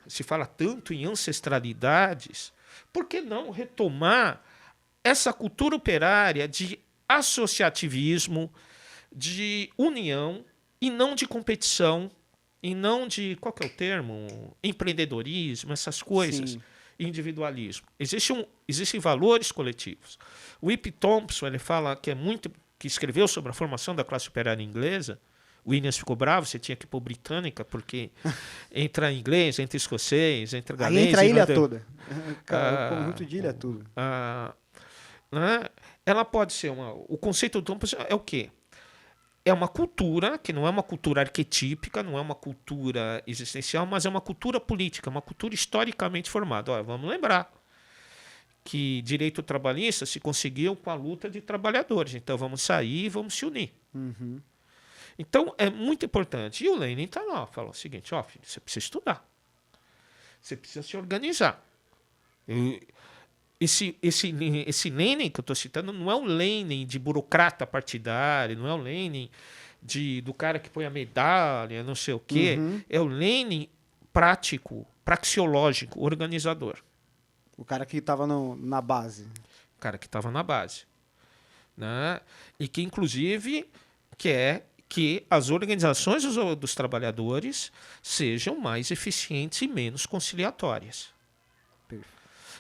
se fala tanto em ancestralidades, por que não retomar essa cultura operária de associativismo, de união e não de competição, e não de, qual que é o termo? Empreendedorismo, essas coisas, Sim. individualismo. Existem valores coletivos. O Ip Thompson, ele fala que escreveu sobre a formação da classe operária inglesa. O Williams ficou bravo, você tinha que ir para o Britânica, porque entra inglês, entra escocês, entra galês... Aí entra a ilha toda. O conjunto de ilha tudo. Né? Ela pode ser o conceito do Thompson é o quê? É uma cultura que não é uma cultura arquetípica, não é uma cultura existencial, mas é uma cultura política, uma cultura historicamente formada. Olha, vamos lembrar que direito trabalhista se conseguiu com a luta de trabalhadores. Então vamos sair e vamos se unir. Uhum. Então é muito importante. E o Lenin está lá, fala o seguinte: ó, filho, você precisa estudar, você precisa se organizar. Esse Lenin que eu estou citando não é o Lenin de burocrata partidário, não é o Lenin do cara que põe a medalha, não sei o quê. É o Lenin prático, praxeológico, organizador. O cara que estava na base. O cara que estava na base. Né? E que, inclusive, quer que as organizações dos trabalhadores sejam mais eficientes e menos conciliatórias. Perfeito.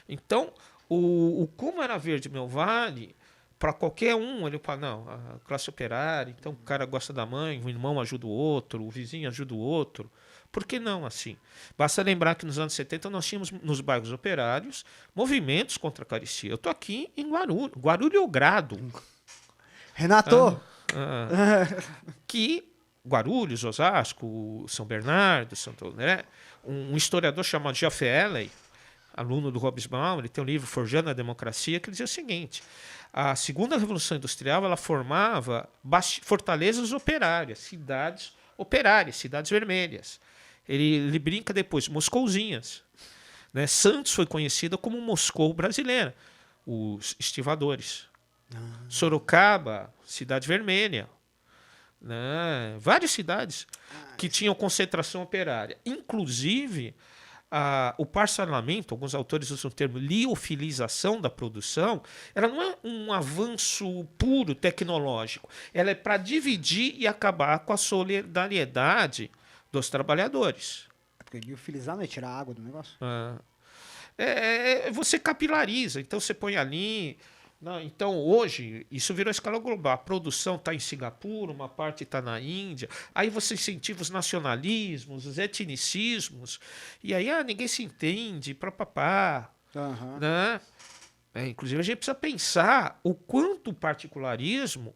Então, o Como Era Verde Meu Vale, para qualquer um, ele fala, não, a classe operária, então o cara gosta da mãe, o irmão ajuda o outro, o vizinho ajuda o outro. Por que não assim? Basta lembrar que nos anos 70 nós tínhamos nos bairros operários movimentos contra a carestia. Eu estou aqui em Guarulho Grado. Renato! Que Guarulhos, Osasco, São Bernardo, Santo André, um historiador chamado Jeff Elley, aluno do Hobsbawm, ele tem um livro Forjando a Democracia, que dizia o seguinte: a segunda Revolução Industrial ela formava fortalezas operárias, cidades operárias, cidades vermelhas. Ele brinca depois, Moscouzinhas. Né? Santos foi conhecida como Moscou brasileira, os estivadores. Sorocaba, cidade vermelha. Né? Várias cidades que tinham concentração operária. Inclusive, o parcelamento, alguns autores usam o termo liofilização da produção, ela não é um avanço puro tecnológico. Ela é para dividir e acabar com a solidariedade dos trabalhadores. Porque liofilizar não é tirar a água do negócio? Você capilariza, então você põe ali... Não, então, hoje, isso virou escala global. A produção está em Singapura, uma parte está na Índia. Aí você incentiva os nacionalismos, os etnicismos. E aí ninguém se entende, papapá. Né? Inclusive, a gente precisa pensar o quanto o particularismo,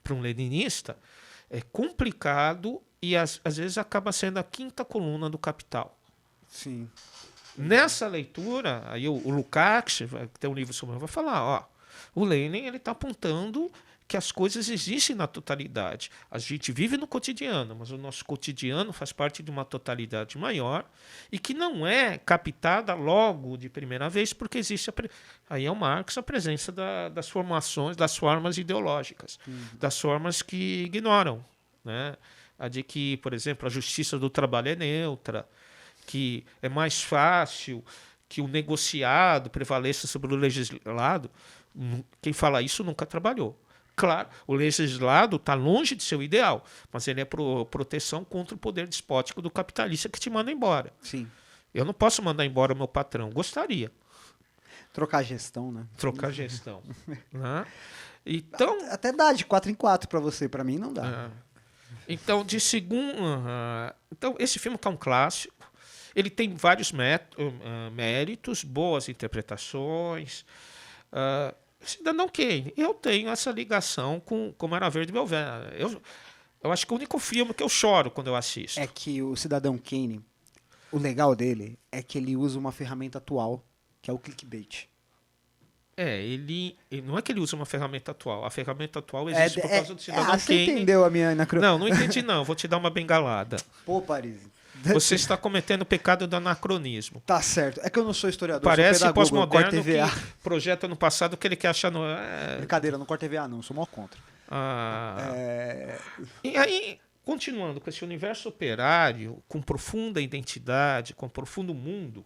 para um leninista, é complicado e, às vezes, acaba sendo a quinta coluna do Capital. Sim. Nessa leitura, aí o Lukács, que tem um livro sobre ele, vai falar, ó, o Lenin está apontando que as coisas existem na totalidade. A gente vive no cotidiano, mas o nosso cotidiano faz parte de uma totalidade maior e que não é captada logo de primeira vez, porque existe aí é o Marx a presença das formações, das formas ideológicas, das formas que ignoram, né? A de que, por exemplo, a justiça do trabalho é neutra, que é mais fácil que o negociado prevaleça sobre o legislado. Quem fala isso nunca trabalhou. Claro, o legislado está longe de ser o ideal, mas ele é proteção contra o poder despótico do capitalista que te manda embora. Sim. Eu não posso mandar embora o meu patrão. Gostaria. Trocar gestão, né? Trocar gestão. Né? Então, até dá de 4 em 4 para você, para mim não dá. Então, então, esse filme que é um clássico, Ele tem vários méritos, boas interpretações. Cidadão Kane, eu tenho essa ligação com Como Era Verde Meu Velho. Eu acho que é o único filme que eu choro quando eu assisto. É que o Cidadão Kane, o legal dele é que ele usa uma ferramenta atual, que é o clickbait. Ele não é que ele usa uma ferramenta atual. A ferramenta atual existe por causa do Cidadão você Kane. entendeu a minha anacronismo? Não entendi não. Vou te dar uma bengalada. Pô, Paris. Você está cometendo o pecado do anacronismo. Tá certo. É que eu não sou historiador, Parece sou pedagogo, eu corto pós-moderno que TVA. projeta no passado o que ele quer achar no... Brincadeira, eu não corto TVA não, sou mó contra. E aí, continuando com esse universo operário, com profunda identidade, com profundo mundo,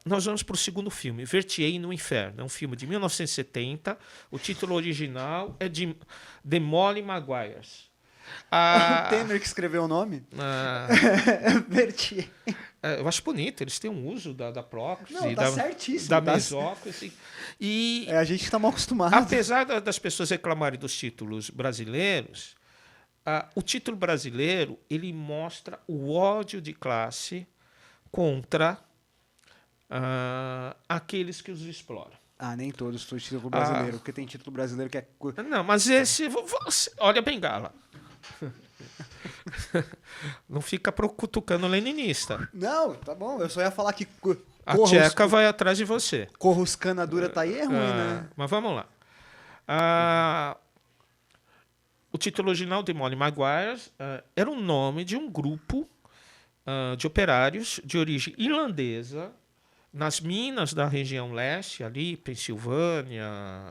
nós vamos para o segundo filme, Vertiei no Inferno. É um filme de 1970. O título original é de The Molly Maguires. O Temer que escreveu o nome? Vertiei. Eu acho bonito, eles têm um uso da próclise, Não, tá certíssimo, da tá mesóclise. E a gente está mal acostumado. apesar das pessoas reclamarem dos títulos brasileiros, o título brasileiro ele mostra o ódio de classe contra aqueles que os exploram. Nem todos têm título brasileiro, porque tem título brasileiro que é... Não, mas esse... olha a bengala. Não fica cutucando leninista. Não, tá bom, eu só ia falar que... A tcheca vai atrás de você. Corruscana dura tá aí, é ruim, né? Mas vamos lá. O título original de Molly Maguires era o nome de um grupo de operários de origem irlandesa nas minas da região leste, ali, Pensilvânia,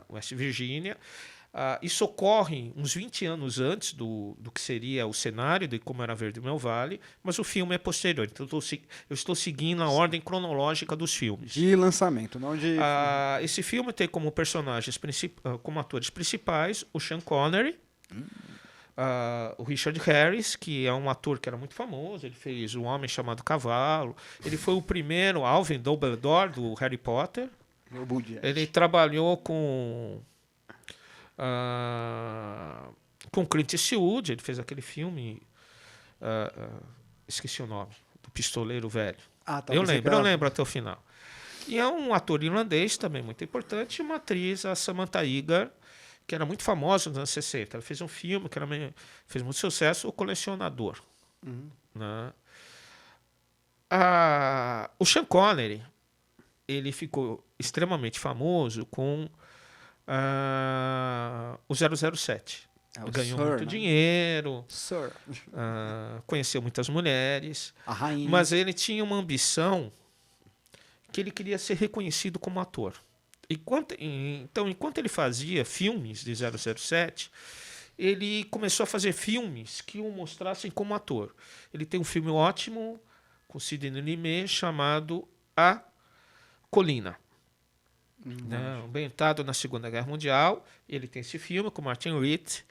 West Virgínia. Isso ocorre uns 20 anos antes do que seria o cenário de Como Era Verde o Meu Vale, mas o filme é posterior. Então eu estou seguindo a ordem cronológica dos filmes. De lançamento, não de... Esse filme tem como personagens, como atores principais, o Sean Connery, o Richard Harris, que é um ator que era muito famoso. Ele fez O Homem Chamado Cavalo. Ele foi o primeiro Alvin Dumbledore do Harry Potter. Ele trabalhou com Clint Eastwood. Ele fez aquele filme, esqueci o nome, do Pistoleiro Velho. Eu lembro até o final. E é um ator irlandês também muito importante, e uma atriz, a Samantha Eggar, que era muito famosa nos anos 60. Ela fez um filme que fez muito sucesso, O Colecionador. Né? O Sean Connery, ele ficou extremamente famoso com o 007. Ganhou muito dinheiro, conheceu muitas mulheres, a rainha. Mas ele tinha uma ambição que ele queria ser reconhecido como ator. Então, enquanto ele fazia filmes de 007, ele começou a fazer filmes que o mostrassem como ator. Ele tem um filme ótimo com Sidney Lumet chamado A Colina. Ambientado na Segunda Guerra Mundial. Ele tem esse filme com Martin Ritt,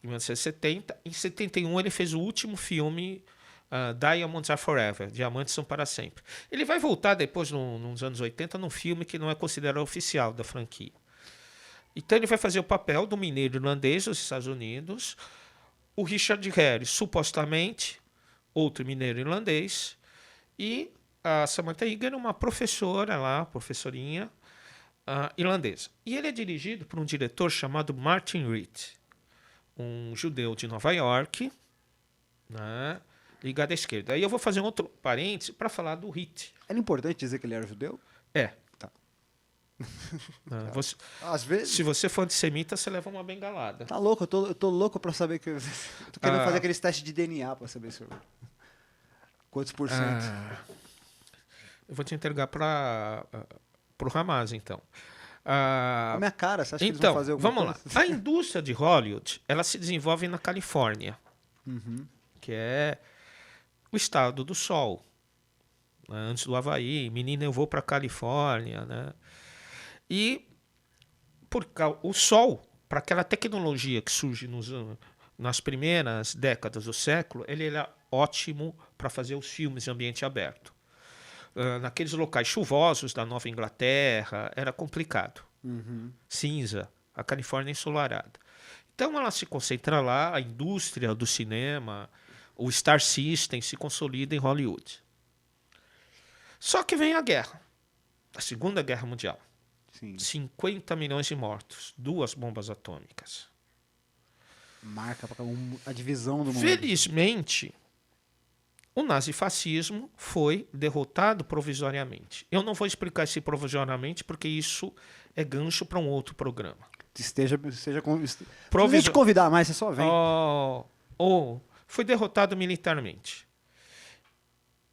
em 1970. Em 71 ele fez o último filme, Diamonds Are Forever, Diamantes São Para Sempre. Ele vai voltar depois, nos anos 80, num filme que não é considerado oficial da franquia. Então ele vai fazer o papel do mineiro irlandês dos Estados Unidos, o Richard Harris, supostamente, outro mineiro irlandês, e a Samantha Eggar, uma professorinha irlandesa. E ele é dirigido por um diretor chamado Martin Ritt, um judeu de Nova York, né, ligado à esquerda. Aí eu vou fazer um outro parênteses para falar do Ritt. Era importante dizer que ele era judeu? É. Tá. Às vezes... Se você for antissemita, você leva uma bengalada. Tá louco, eu tô louco para saber que... Tô querendo fazer aqueles testes de DNA para saber se quantos por cento. Eu vou te entregar para o Hamas, então. A minha cara, você acha que eles vão fazer alguma coisa? Vamos lá. A indústria de Hollywood, ela se desenvolve na Califórnia, que é o estado do sol, né? Antes do Havaí. Menina, eu vou para a Califórnia, né? E o sol, para aquela tecnologia que surge nas primeiras décadas do século, ele era ótimo para fazer os filmes em ambiente aberto. Naqueles locais chuvosos da Nova Inglaterra, era complicado. Cinza, a Califórnia ensolarada. Então ela se concentra lá, a indústria do cinema, o Star System se consolida em Hollywood. Só que vem a guerra, a Segunda Guerra Mundial. Sim. 50 milhões de mortos, 2 bombas atômicas. Marca a divisão do mundo. Felizmente, o nazifascismo foi derrotado provisoriamente. Eu não vou explicar esse provisoriamente, porque isso é gancho para um outro programa. Seja não vou te convidar mais, você só vem. Foi derrotado militarmente.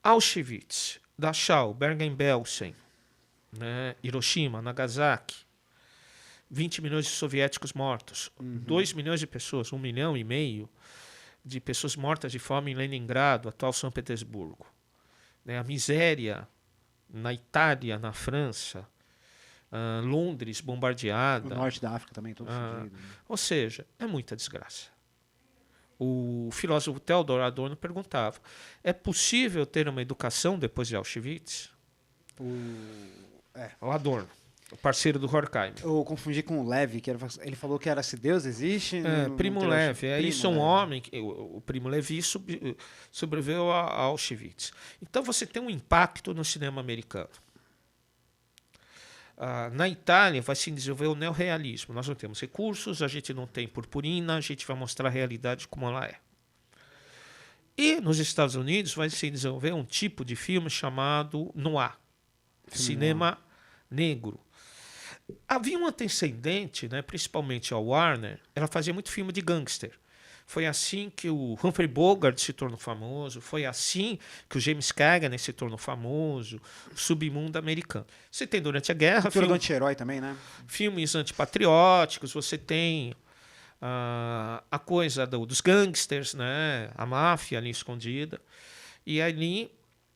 Auschwitz, Dachau, Bergen-Belsen, né, Hiroshima, Nagasaki, 20 milhões de soviéticos mortos, 2 milhões de pessoas, 1,5 milhão de pessoas mortas de fome em Leningrado, atual São Petersburgo. Né, a miséria na Itália, na França, Londres bombardeada. O norte da África também, todo fudido. Né? Ou seja, é muita desgraça. O filósofo Theodor Adorno perguntava: é possível ter uma educação depois de Auschwitz? O Adorno, o parceiro do Horkheimer. Eu confundi com o Levi, ele falou que era se Deus existe. Primo Levi. Isso é um homem. O Primo Levi sobreviveu a Auschwitz. Então você tem um impacto no cinema americano. Na Itália vai se desenvolver o neorrealismo. Nós não temos recursos, a gente não tem purpurina, a gente vai mostrar a realidade como ela é. E nos Estados Unidos vai se desenvolver um tipo de filme chamado noir, cinema negro. Havia um antecedente, né, principalmente a Warner, ela fazia muito filme de gangster. Foi assim que o Humphrey Bogart se tornou famoso, foi assim que o James Cagney se tornou famoso, o submundo americano. Você tem durante a guerra... Filme do anti-herói também, né? Filmes antipatrióticos, você tem a coisa dos gangsters, né? A máfia ali escondida. E ali...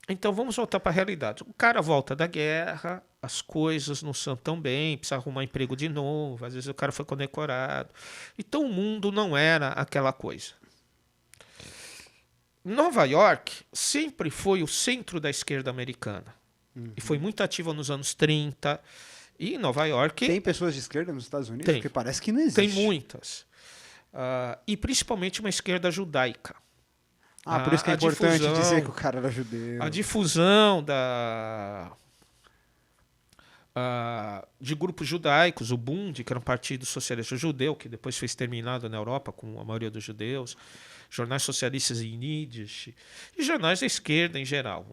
Então vamos voltar para a realidade. O cara volta da guerra, as coisas não são tão bem, precisa arrumar emprego de novo, às vezes o cara foi condecorado. Então o mundo não era aquela coisa. Nova York sempre foi o centro da esquerda americana. E foi muito ativa nos anos 30. E Nova York... Tem pessoas de esquerda nos Estados Unidos? Tem. Porque parece que não existe. Tem muitas. E principalmente uma esquerda judaica. Por isso que é importante dizer que o cara era judeu. A difusão de grupos judaicos, o Bund, que era um partido socialista judeu, que depois foi exterminado na Europa com a maioria dos judeus, jornais socialistas em Yiddish, e jornais da esquerda em geral.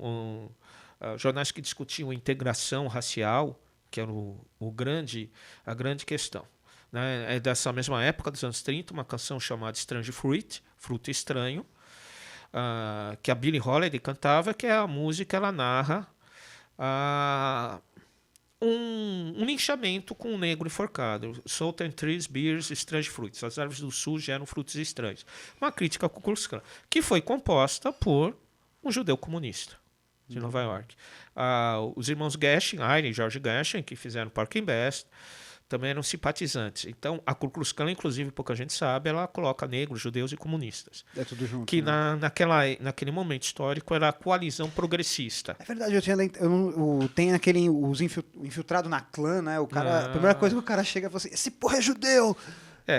Jornais que discutiam a integração racial, que era a grande questão. Né? É dessa mesma época, dos anos 30, uma canção chamada Strange Fruit, Fruto Estranho, que a Billie Holiday cantava, que é a música, ela narra um linchamento com um negro enforcado. Southern Trees, Beers, Strange Fruits. As árvores do sul geram frutos estranhos. Uma crítica ao Ku Klux Klan, que foi composta por um judeu comunista de Nova York. Os irmãos Gershwin, Irene e George Gershwin, que fizeram Porky and Bess, também eram simpatizantes. Então, a Ku Klux Klan, inclusive, pouca gente sabe, ela coloca negros, judeus e comunistas. É tudo junto. Que naquele momento histórico era a coalizão progressista. É verdade, tem os infiltrados na clã, né? O cara, a primeira coisa que o cara chega e fala assim, esse porra é judeu!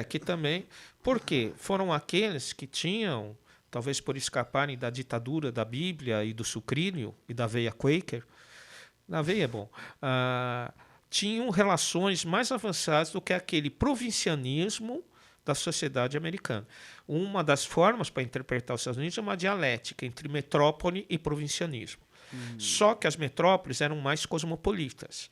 Que também... Por quê? Foram aqueles que tinham, talvez por escaparem da ditadura da Bíblia e do sucrilho e da veia Quaker, na veia é bom, tinham relações mais avançadas do que aquele provincianismo da sociedade americana. Uma das formas para interpretar os Estados Unidos é uma dialética entre metrópole e provincianismo. Só que as metrópoles eram mais cosmopolitas.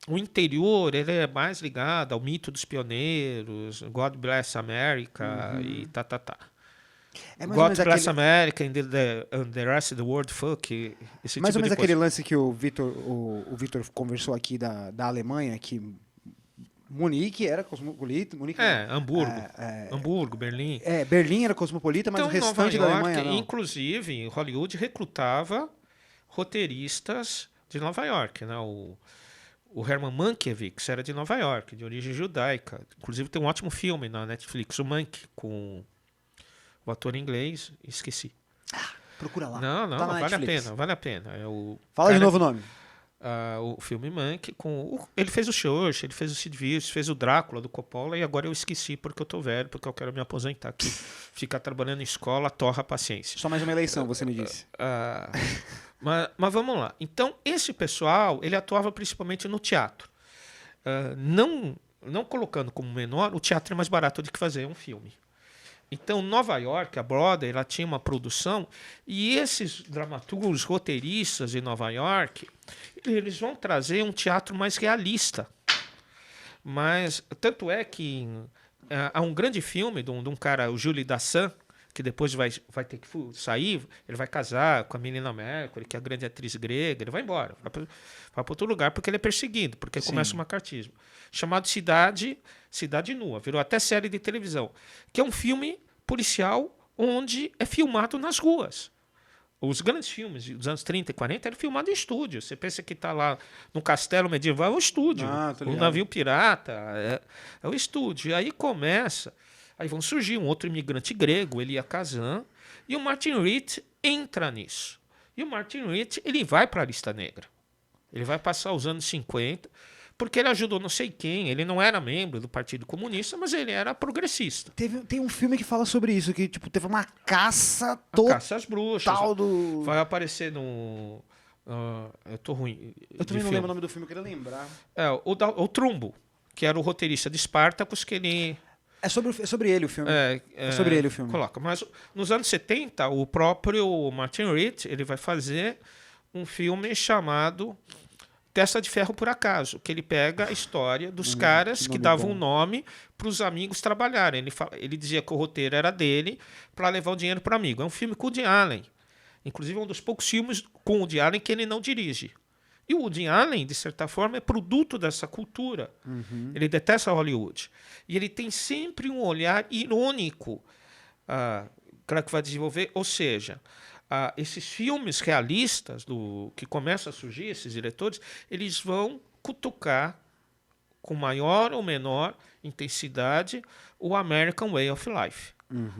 O interior ele é mais ligado ao mito dos pioneiros, God Bless America e God Bless America and the Rest of the World, fuck. Mais ou menos aquele lance que o Vitor conversou aqui da Alemanha, que Munique era cosmopolita. Hamburgo, Berlim. Berlim era cosmopolita, mas então, o restante da Alemanha não. Inclusive, Hollywood recrutava roteiristas de Nova York, né? O Herman Mankiewicz era de Nova York, de origem judaica. Inclusive tem um ótimo filme na Netflix, o Mank, com o ator inglês, esqueci. Procura lá. Não, tá vale a pena. Fala de novo o nome. o filme Mank. Ele fez o Churchill, ele fez o Sid Vicious, fez o Drácula do Coppola, e agora eu esqueci porque eu tô velho, porque eu quero me aposentar aqui. Ficar trabalhando em escola torra a paciência. Só mais uma eleição, você me disse. Mas vamos lá. Então, esse pessoal, ele atuava principalmente no teatro. Não colocando como menor, o teatro é mais barato do que fazer um filme. Então, Nova York, a Broadway, ela tinha uma produção, e esses dramaturgos, roteiristas de Nova York, eles vão trazer um teatro mais realista. Mas, tanto é que há um grande filme de um cara, o Jules Dassin, que depois vai ter que sair, ele vai casar com a menina Mercury, que é a grande atriz grega, ele vai embora, vai para outro lugar porque ele é perseguido, porque começa o macartismo. Chamado Cidade Nua, virou até série de televisão, que é um filme policial onde é filmado nas ruas. Os grandes filmes dos anos 30 e 40 eram filmados em estúdio. Você pensa que está lá no castelo medieval, é o estúdio. O navio pirata é o estúdio. E aí começa... Aí vão surgir um outro imigrante grego, Elia Kazan, e o Martin Ritt entra nisso. E o Martin Ritt, ele vai para a lista negra. Ele vai passar os anos 50, porque ele ajudou não sei quem, ele não era membro do Partido Comunista, mas ele era progressista. Tem um filme que fala sobre isso, que tipo, teve uma caça total caça às bruxas. Vai aparecer no... eu tô ruim. Eu também não lembro o nome do filme, eu queria lembrar. O Trumbo, que era o roteirista de Spartacus, que ele... É sobre ele o filme. É sobre ele o filme. Coloca. Mas nos anos 70, o próprio Martin Ritt, ele vai fazer um filme chamado Testa de Ferro por Acaso, que ele pega a história dos caras que davam nome para os amigos trabalharem. Ele dizia que o roteiro era dele para levar o dinheiro para o amigo. É um filme com o Woody Allen. Inclusive, é um dos poucos filmes com o Woody Allen que ele não dirige. E o Woody Allen, de certa forma, é produto dessa cultura. Ele detesta Hollywood. E ele tem sempre um olhar irônico que vai desenvolver. Ou seja, esses filmes realistas que começam a surgir, esses diretores, eles vão cutucar com maior ou menor intensidade o American Way of Life.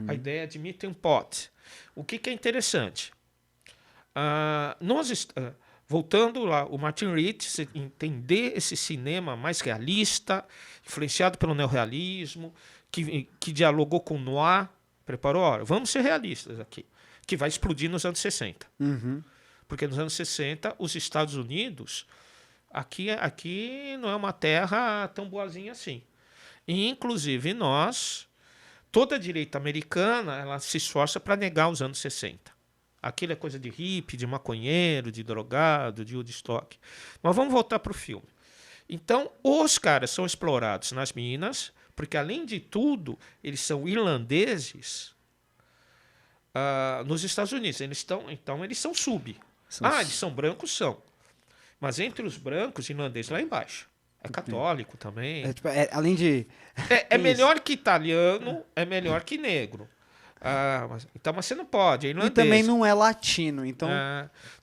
A ideia de Melting Pot. O que é interessante? Voltando lá, o Martin Ritt, entender esse cinema mais realista, influenciado pelo neorrealismo, que dialogou com o noir, preparou, olha, vamos ser realistas aqui, que vai explodir nos anos 60. Porque nos anos 60, os Estados Unidos, aqui não é uma terra tão boazinha assim. E, inclusive, toda a direita americana, ela se esforça para negar os anos 60. Aquilo é coisa de hippie, de maconheiro, de drogado, de Woodstock. Mas vamos voltar para o filme. Então, os caras são explorados nas minas, porque, além de tudo, eles são irlandeses nos Estados Unidos. Eles são sub. Eles são brancos? São. Mas entre os brancos, irlandês lá embaixo. É católico também. Além de... É melhor que italiano, é melhor que negro. Mas você não pode, é irlandês. E também não é latino, então...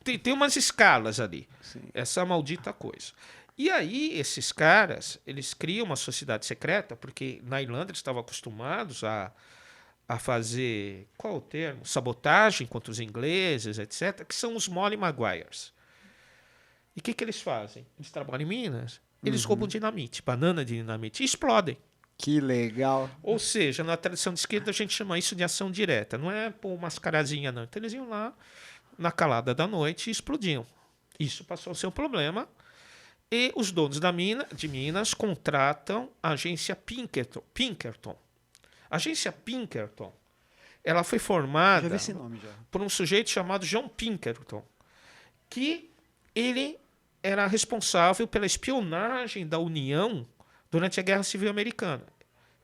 Tem umas escalas ali. Sim. Essa maldita coisa. E aí, esses caras, eles criam uma sociedade secreta, porque na Irlanda eles estavam acostumados a fazer, qual é o termo? Sabotagem contra os ingleses, etc., que são os Molly Maguires. E o que eles fazem? Eles trabalham em Minas, eles roubam dinamite, banana de dinamite, e explodem. Que legal. Ou seja, na tradição de esquerda a gente chama isso de ação direta. Não é por mascaradinha, não. Então eles iam lá na calada da noite e explodiam. Isso passou a ser um problema. E os donos de Minas contratam a agência Pinkerton. A agência Pinkerton, ela foi formada já vi esse nome, por um sujeito chamado John Pinkerton, que ele era responsável pela espionagem da União durante a Guerra Civil Americana.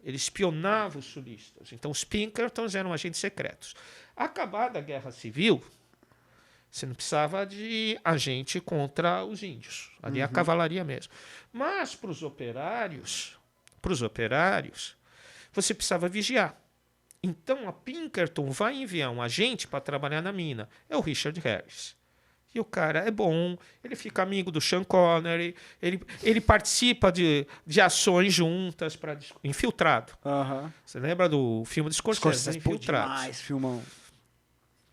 Ele espionava os sulistas. Então, os Pinkertons eram agentes secretos. Acabada a Guerra Civil, você não precisava de agente contra os índios. Ali é a cavalaria mesmo. Mas, para os operários, você precisava vigiar. Então, a Pinkerton vai enviar um agente para trabalhar na mina. É o Richard Harris. E o cara é bom, ele fica amigo do Sean Connery, ele participa de ações juntas para infiltrado. Você lembra do filme do Scorsese? Infiltrado. Demais, filmão.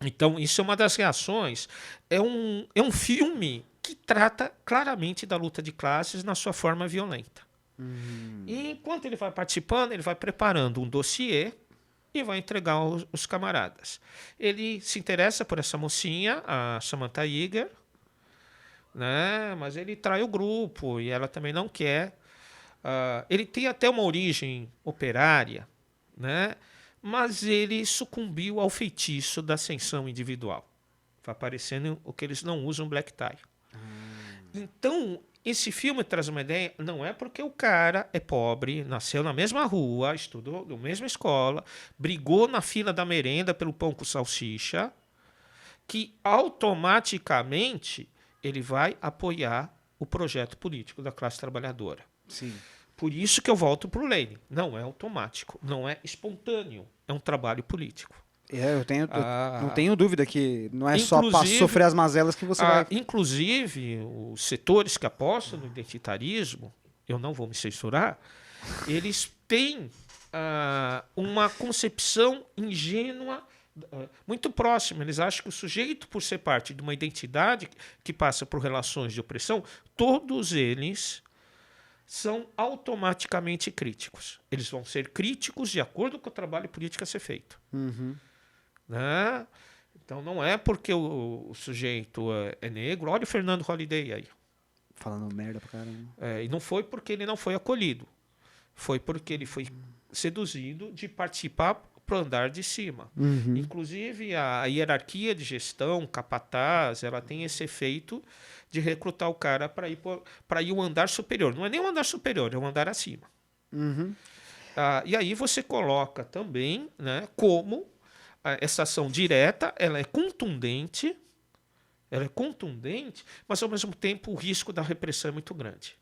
Então, isso é uma das reações. É um filme que trata claramente da luta de classes na sua forma violenta. E enquanto ele vai participando, ele vai preparando um dossiê e vai entregar aos camaradas. Ele se interessa por essa mocinha, a Samantha Yeager, né? Mas ele trai o grupo e ela também não quer. Ele tem até uma origem operária, né? Mas ele sucumbiu ao feitiço da ascensão individual. Vai aparecendo o que eles não usam black tie. Então, esse filme traz uma ideia, não é porque o cara é pobre, nasceu na mesma rua, estudou na mesma escola, brigou na fila da merenda pelo pão com salsicha, que automaticamente ele vai apoiar o projeto político da classe trabalhadora. Sim. Por isso que eu volto para o Lenin. Não é automático, não é espontâneo, é um trabalho político. Eu não tenho dúvida que não é só para sofrer as mazelas que você vai... Inclusive, os setores que apostam no identitarismo, eu não vou me censurar, eles têm uma concepção ingênua muito próxima. Eles acham que o sujeito, por ser parte de uma identidade que passa por relações de opressão, todos eles são automaticamente críticos. Eles vão ser críticos de acordo com o trabalho político a ser feito. Né? Então não é porque o sujeito é negro. Olha o Fernando Holliday aí. Falando merda pra caramba. E não foi porque ele não foi acolhido. Foi porque ele foi seduzido de participar para o andar de cima. Inclusive a hierarquia de gestão, capataz, ela tem esse efeito de recrutar o cara para ir o andar superior. Não é nem um andar superior, é um andar acima. E aí você coloca também, né, como essa ação direta, ela é contundente, mas ao mesmo tempo o risco da repressão é muito grande.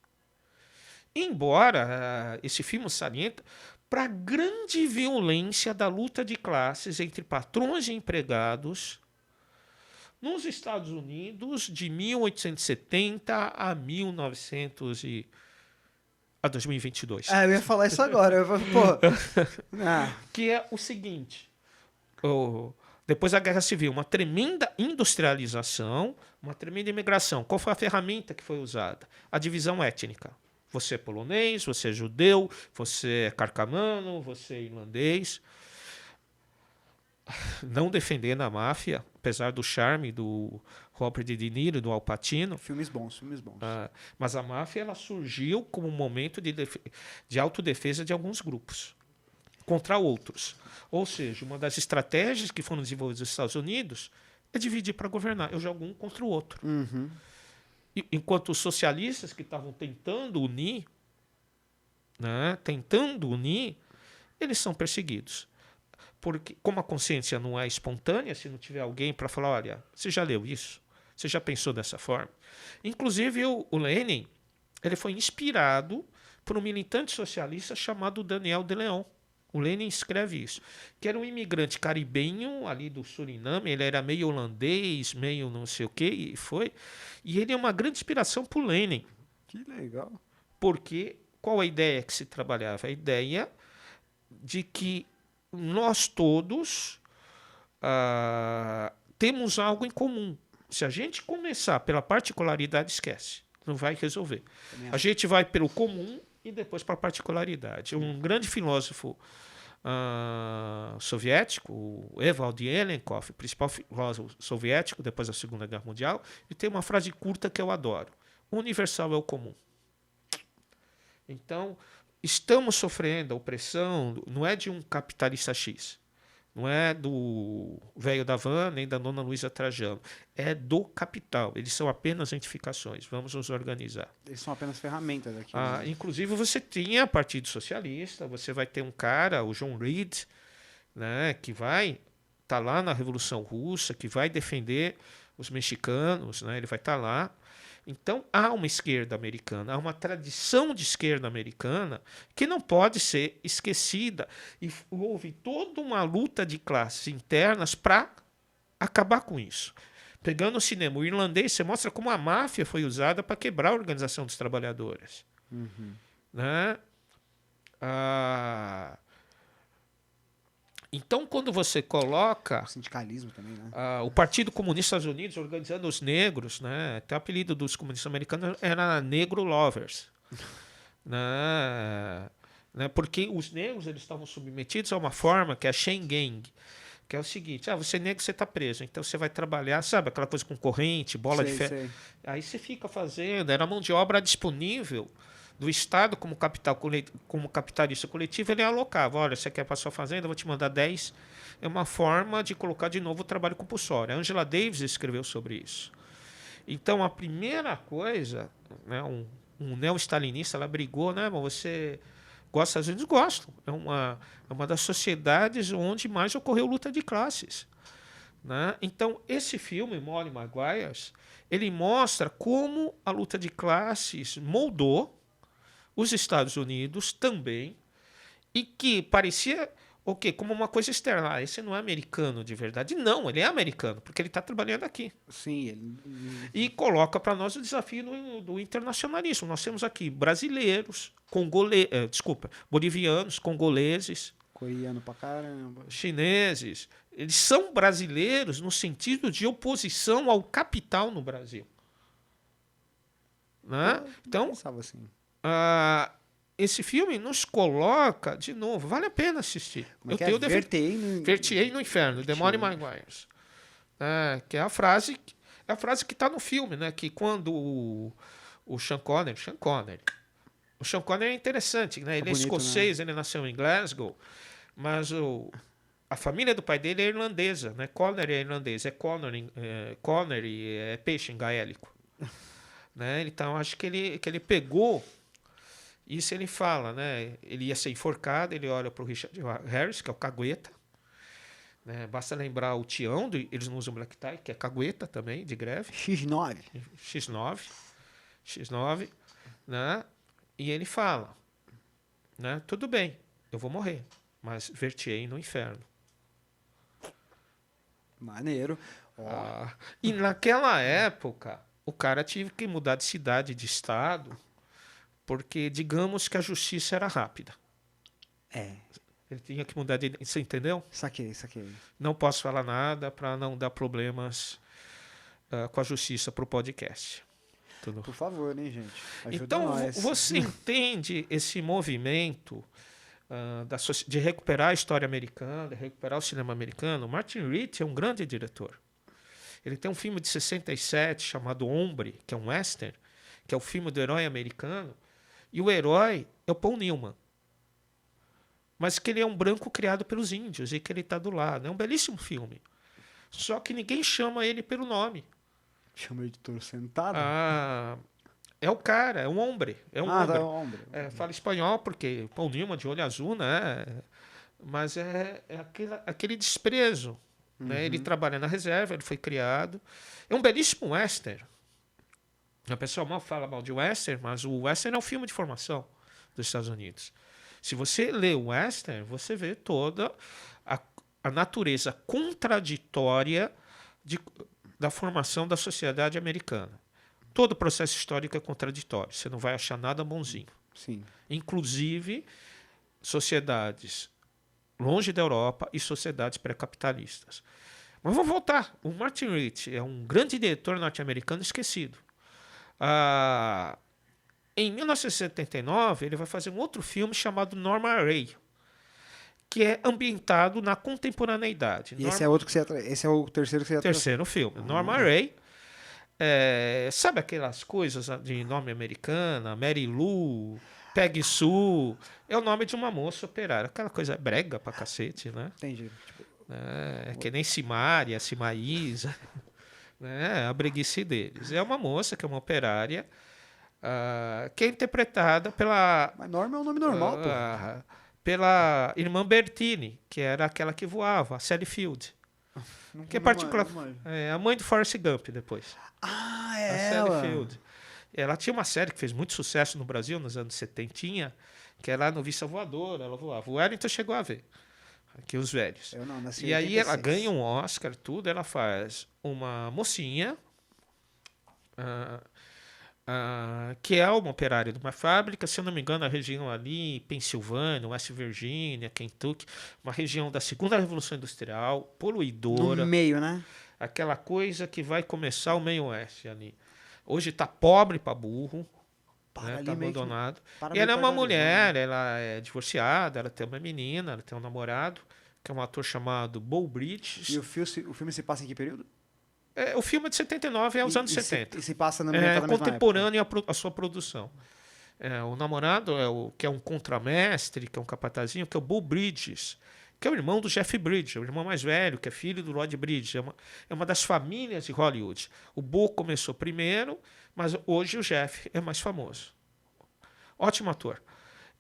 Embora esse filme salienta para a grande violência da luta de classes entre patrões e empregados nos Estados Unidos de 1870 a 2022. Eu ia falar isso agora. Que é o seguinte... Depois da Guerra Civil, uma tremenda industrialização, uma tremenda imigração. Qual foi a ferramenta que foi usada? A divisão étnica. Você é polonês, você é judeu, você é carcamano, você é irlandês. Não defendendo a máfia, apesar do charme do Robert De Niro e do Al Pacino. Filmes bons. Mas a máfia ela surgiu como um momento de autodefesa de alguns grupos contra outros. Ou seja, uma das estratégias que foram desenvolvidas nos Estados Unidos é dividir para governar. Eu jogo um contra o outro. Enquanto os socialistas que estavam tentando unir, eles são perseguidos. Porque, como a consciência não é espontânea, se não tiver alguém para falar, olha, você já leu isso? Você já pensou dessa forma? Inclusive, o Lenin ele foi inspirado por um militante socialista chamado Daniel de Leon. O Lenin escreve isso, que era um imigrante caribenho ali do Suriname, ele era meio holandês, meio não sei o quê, e ele é uma grande inspiração para o Lenin. Que legal. Porque qual a ideia que se trabalhava? A ideia de que nós todos temos algo em comum. Se a gente começar pela particularidade, esquece, não vai resolver. A gente vai pelo comum e depois para a particularidade. Um grande filósofo soviético, o Evald Yelenkov, o principal filósofo soviético depois da Segunda Guerra Mundial, ele tem uma frase curta que eu adoro. O universal é o comum. Então, estamos sofrendo a opressão, não é de um capitalista X, não é do velho da van, nem da dona Luísa Trajano. É do capital. Eles são apenas identificações. Vamos nos organizar. Eles são apenas ferramentas aqui. Inclusive, você tinha Partido Socialista, você vai ter um cara, o John Reed, né, que vai estar lá na Revolução Russa, que vai defender os mexicanos, né, ele vai estar lá. Então, há uma esquerda americana, há uma tradição de esquerda americana que não pode ser esquecida. E houve toda uma luta de classes internas para acabar com isso. Pegando o cinema, o irlandês, você mostra como a máfia foi usada para quebrar a organização dos trabalhadores. Né? Então, quando quando você coloca Sindicalismo também, né? o Partido Comunista dos Estados Unidos organizando os negros, né? Até o apelido dos comunistas americanos era Negro Lovers, né? Porque os negros eles estavam submetidos a uma forma que é a Chain Gang, que é o seguinte: você é negro, você está preso, então você vai trabalhar, sabe, aquela coisa com corrente, bola de ferro. Sei. Aí você fica fazendo, era mão de obra disponível do Estado como como capitalista coletivo, ele alocava. Olha, você quer para sua fazenda, eu vou te mandar 10. É uma forma de colocar de novo o trabalho compulsório. A Angela Davis escreveu sobre isso. Então, a primeira coisa, né, um neo-stalinista, ela brigou, né, mas você gosta, às vezes gostam. É uma das sociedades onde mais ocorreu luta de classes. Né? Então, esse filme, Molly Maguires, ele mostra como a luta de classes moldou os Estados Unidos também, e que parecia como uma coisa externa. Esse não é americano de verdade. Não, ele é americano, porque ele está trabalhando aqui. Sim, ele... E coloca para nós o desafio do internacionalismo. Nós temos aqui brasileiros, bolivianos, congoleses, coreano pra caramba, chineses. Eles são brasileiros no sentido de oposição ao capital no Brasil. Né? Então, pensava assim. Esse filme nos coloca, de novo, vale a pena assistir. Vertiei no inferno, The Molly Maguires. Que é a frase que está no filme, né? Que quando o Sean Connery é interessante, né? Ele é escocês, né? Ele nasceu em Glasgow, mas a família do pai dele é irlandesa, né? Connery é irlandês, Connery é peixe em gaélico. Né? Então, acho que ele pegou isso. Ele fala, né? Ele ia ser enforcado, ele olha para o Richard Harris, que é o cagueta. Né? Basta lembrar o Tião, eles não usam black tie, que é cagueta também, de greve. X9. Né? E ele fala, né? Tudo bem, eu vou morrer, mas vertiei no inferno. Maneiro. E naquela época, o cara tive que mudar de cidade, de estado, porque digamos que a justiça era rápida. Ele tinha que mudar de... Você entendeu? Saquei. Não posso falar nada para não dar problemas com a justiça para o podcast. Tudo. Por favor, hein, gente? Ajuda então, nós. Você entende esse movimento de recuperar a história americana, de recuperar o cinema americano? Martin Ritt é um grande diretor. Ele tem um filme de 67 chamado Hombre, que é um western, que é o filme do herói americano, e o herói é o Paul Newman. Mas que ele é um branco criado pelos índios e que ele está do lado. É um belíssimo filme. Só que ninguém chama ele pelo nome. Chama ele de touro sentado? É o cara, é um hombre. É um hombre. É um hombre. Fala espanhol porque Paul Newman de olho azul, né? Mas é aquele desprezo. Né? Ele trabalha na reserva, ele foi criado. É um belíssimo western. A pessoa fala mal de western, mas o western é um filme de formação dos Estados Unidos. Se você lê o western, você vê toda a natureza contraditória da formação da sociedade americana. Todo o processo histórico é contraditório. Você não vai achar nada bonzinho. Sim. Inclusive sociedades longe da Europa e sociedades pré-capitalistas. Mas vamos voltar. O Martin Ritt é um grande diretor norte-americano esquecido. Em 1979, ele vai fazer um outro filme chamado Norma Rae, que é ambientado na contemporaneidade. E esse é outro que esse é o terceiro que você ia Terceiro filme. Norma Rae. Sabe aquelas coisas de nome americana? Mary Lou, Peggy Sue. É o nome de uma moça operária. Aquela coisa brega pra cacete, né? Entendi. Que nem Simária, Simaísa. Né? A breguice deles. É uma moça que é uma operária que é interpretada pela... Mas Norma é um nome normal, pô. Pela irmã Bertini, que era aquela que voava, a Sally Field. Que é particular. A mãe do Forrest Gump depois. É a ela. Sally Field. Ela tinha uma série que fez muito sucesso no Brasil nos anos 70, que era a Noviça Voadora, ela voava. O Wellington chegou a ver, aqui os velhos. Eu não, nasci em E aí 86. ela ganha um Oscar, tudo, ela faz uma mocinha que é uma operária de uma fábrica, se eu não me engano, a região ali, Pensilvânia, West Virginia, Kentucky, uma região da segunda Revolução Industrial, No poluidora, meio, né? aquela coisa que vai começar o meio oeste ali. Hoje está pobre para burro, Para ali tá meio que- abandonado. para E meio ela é perto uma da Arizona, mulher, né? ela é divorciada, ela tem uma menina, ela tem um namorado, que é um ator chamado Beau Bridges. E o filme se passa em que período? O filme é de 79, é os anos 70. E se passa na É metade da mesma época. contemporâneo a sua produção. O namorado que é um contramestre, que é um capatazinho, que é o Beau Bridges, que é o irmão do Jeff Bridges, o irmão mais velho, que é filho do Rod Bridges. É uma das famílias de Hollywood. O Beau começou primeiro, mas hoje o Jeff é mais famoso. Ótimo ator.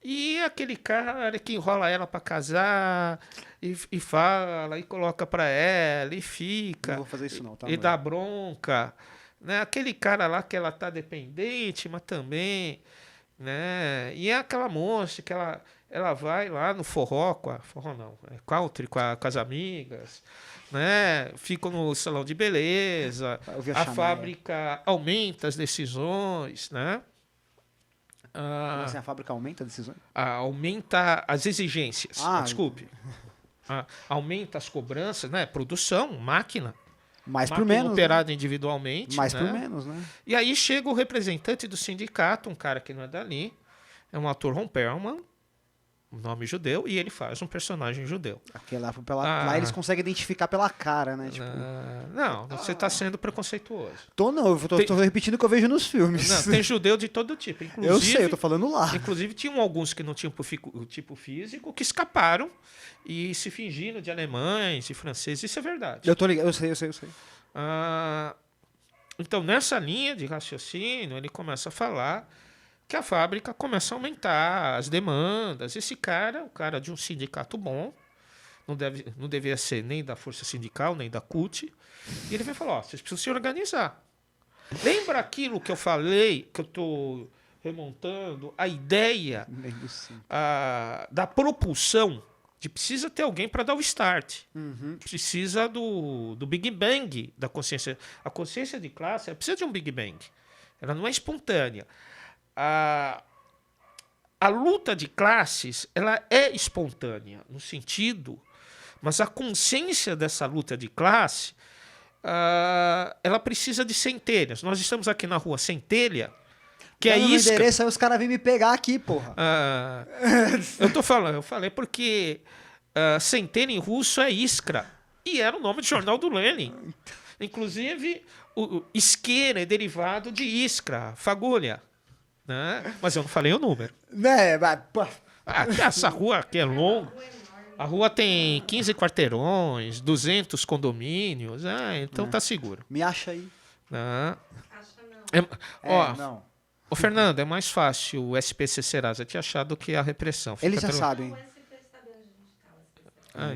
E aquele cara que enrola ela para casar e fala, e coloca para ela, e fica. Não vou fazer isso não, tá, E amor? dá bronca. Né? Aquele cara lá que ela tá dependente, mas também. Né? E é aquela moça que ela vai lá no forró, forró não, country com as amigas, né? Ficam no salão de beleza, Eu vi a a Shania. fábrica aumenta as decisões, né? Como assim, a fábrica aumenta a decisão? Aumenta as exigências. Ah. Desculpe. Aumenta as cobranças, né? Produção, máquina. Mais por Máquina menos. Né? operada individualmente. Mais né? por menos, né? E aí chega o representante do sindicato, um cara que não é dali, é um ator Ron Perlman, um nome judeu, e ele faz um personagem judeu. Lá eles conseguem identificar pela cara, né? Tipo, Não, você está sendo preconceituoso. tô repetindo o que eu vejo nos filmes. Não, tem judeu de todo tipo. Inclusive, Eu sei, eu tô falando lá. Inclusive, tinham alguns que não tinham o tipo físico, que escaparam e se fingiram de alemães e franceses. Isso é verdade. Eu tô ligado, eu sei. Então, nessa linha de raciocínio, ele começa a falar que a fábrica começa a aumentar as demandas. Esse cara, o cara de um sindicato bom, não devia ser nem da força sindical, nem da CUT, e ele vai falar, vocês precisam se organizar. Lembra aquilo que eu falei, que eu estou remontando, a ideia da propulsão, de precisa ter alguém para dar o start. Precisa do Big Bang da consciência. A consciência de classe precisa de um Big Bang. Ela não é espontânea. A luta de classes ela é espontânea, no sentido, mas a consciência dessa luta de classe ela precisa de centelhas. Nós estamos aqui na rua Centelha, que é isca. Endereço, aí os caras vêm me pegar aqui, porra. Eu falei porque centelha em russo é Iskra, e era o nome de jornal do Lenin. Inclusive, o isqueira é derivado de Iskra, fagulha. Né? Mas eu não falei o número. Né, Essa rua aqui é longa. A rua tem 15 quarteirões, 200 condomínios. Então tá seguro. me acha aí. Não. Ô, Fernando, é mais fácil o SPC Serasa te achar do que a repressão. Eles já sabem.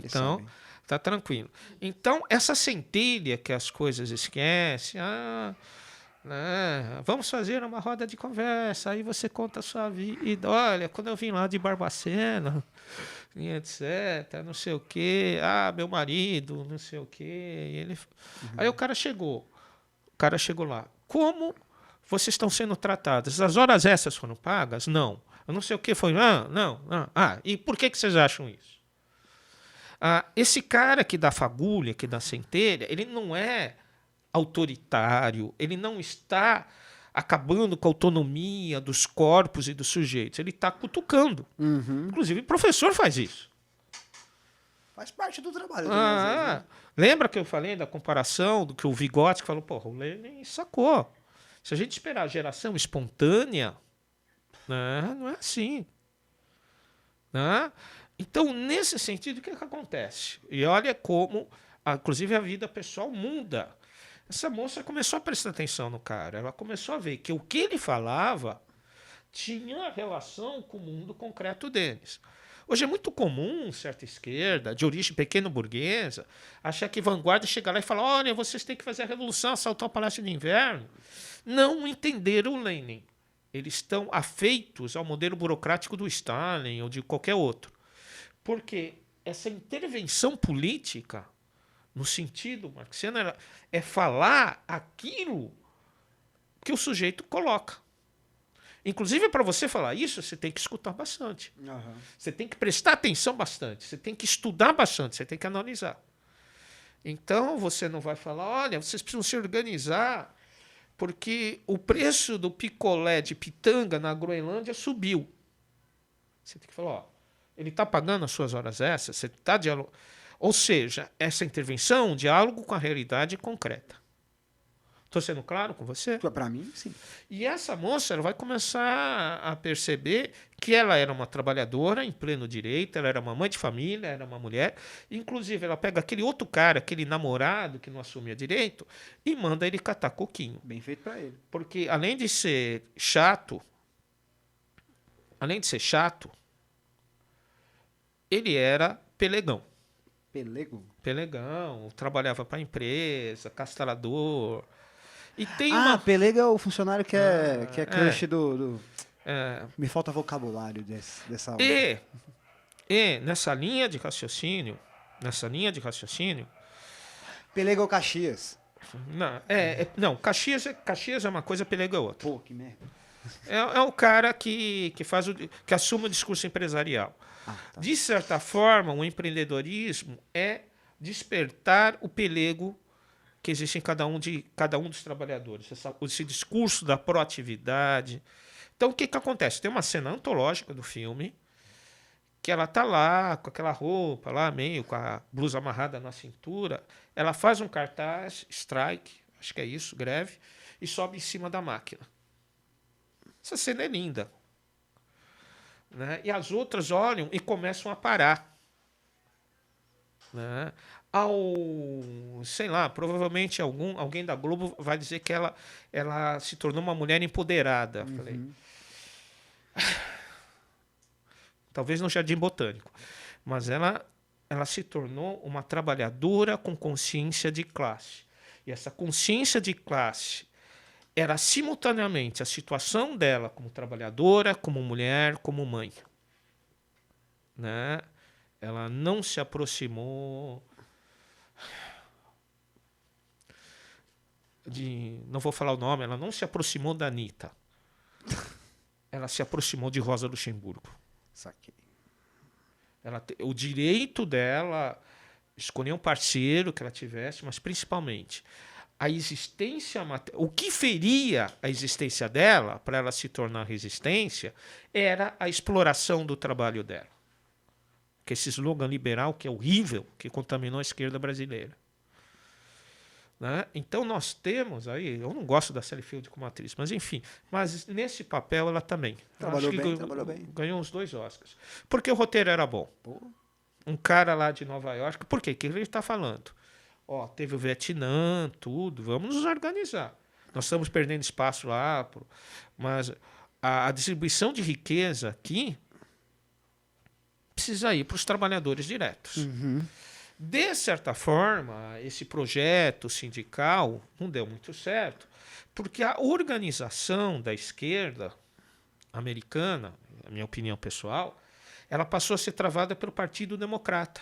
Então, tá tranquilo. Então, essa centelha que as coisas esquecem, vamos fazer uma roda de conversa, aí você conta a sua vida. Olha, quando eu vim lá de Barbacena, e etc, não sei o quê, meu marido, não sei o quê. E ele... Aí o cara chegou lá. Como vocês estão sendo tratados? As horas extras foram pagas? Não. Eu não sei o que foi. Não. E por que vocês acham isso? Esse cara que dá fagulha, que dá centelha, ele não é autoritário, ele não está acabando com a autonomia dos corpos e dos sujeitos, ele está cutucando. Inclusive, o professor faz isso. Faz parte do trabalho. Lembra que eu falei da comparação do que o Vygotsky falou? Porra, o Lenin sacou. Se a gente esperar a geração espontânea, não é assim. Então, nesse sentido, o que acontece? E olha como, inclusive, a vida pessoal muda. Essa moça começou a prestar atenção no cara. Ela começou a ver que o que ele falava tinha relação com o mundo concreto deles. Hoje é muito comum, certa esquerda, de origem pequeno-burguesa, achar que vanguarda chegar lá e falar: olha, vocês têm que fazer a revolução, assaltar o Palácio de Inverno. Não entenderam o Lenin. Eles estão afeitos ao modelo burocrático do Stalin ou de qualquer outro. Porque essa intervenção política, no sentido marxiano, é falar aquilo que o sujeito coloca. Inclusive, para você falar isso, você tem que escutar bastante. Você tem que prestar atenção bastante. Você tem que estudar bastante. Você tem que analisar. Então, você não vai falar, olha, vocês precisam se organizar porque o preço do picolé de pitanga na Groenlândia subiu. Você tem que falar, ó, ele está pagando as suas horas extras, você está dialogando. Ou seja, essa intervenção, um diálogo com a realidade concreta. Estou sendo claro com você? Para mim, sim. E essa moça ela vai começar a perceber que ela era uma trabalhadora em pleno direito, ela era uma mãe de família, era uma mulher. Inclusive, ela pega aquele outro cara, aquele namorado que não assumia direito, e manda ele catar coquinho. Bem feito para ele. Porque além de ser chato, ele era pelegão. Pelegão, trabalhava para a empresa, castrador. E tem Pelego é o funcionário que é crush do... Me falta vocabulário dessa aula. E nessa linha de raciocínio, Pelego é o Caxias. Não, Caxias é uma coisa, Pelego é outra. Pô, que merda. É o cara que assume o discurso empresarial. Tá. De certa forma, o empreendedorismo é despertar o pelego que existe em cada um dos trabalhadores. Esse discurso da proatividade. Então, o que acontece? Tem uma cena antológica do filme que ela tá lá com aquela roupa, lá meio com a blusa amarrada na cintura. Ela faz um cartaz, strike, acho que é isso, greve, e sobe em cima da máquina. Essa cena é linda. Né? E as outras olham e começam a parar. Né? Sei lá, provavelmente alguém da Globo vai dizer que ela se tornou uma mulher empoderada. Falei, talvez no Jardim Botânico, mas ela se tornou uma trabalhadora com consciência de classe. E essa consciência de classe era simultaneamente a situação dela como trabalhadora, como mulher, como mãe. Né? Ela não se aproximou não vou falar o nome, ela não se aproximou da Anitta. Ela se aproximou de Rosa Luxemburgo. Saquei. O direito dela escolher um parceiro que ela tivesse, mas principalmente a existência, o que feria a existência dela para ela se tornar resistência era a exploração do trabalho dela. Que esse slogan liberal que é horrível, que contaminou a esquerda brasileira. Né? Então nós temos aí, eu não gosto da Sally Field como atriz, mas enfim, mas nesse papel ela também. Trabalhou bem. Ganhou uns 2 Oscars. Porque o roteiro era bom. Pô. Um cara lá de Nova York, por quê? O que ele está falando? Ó, teve o Vietnã, tudo, vamos nos organizar. Nós estamos perdendo espaço lá, mas a distribuição de riqueza aqui precisa ir para os trabalhadores diretos. De certa forma, esse projeto sindical não deu muito certo, porque a organização da esquerda americana, na minha opinião pessoal, ela passou a ser travada pelo Partido Democrata.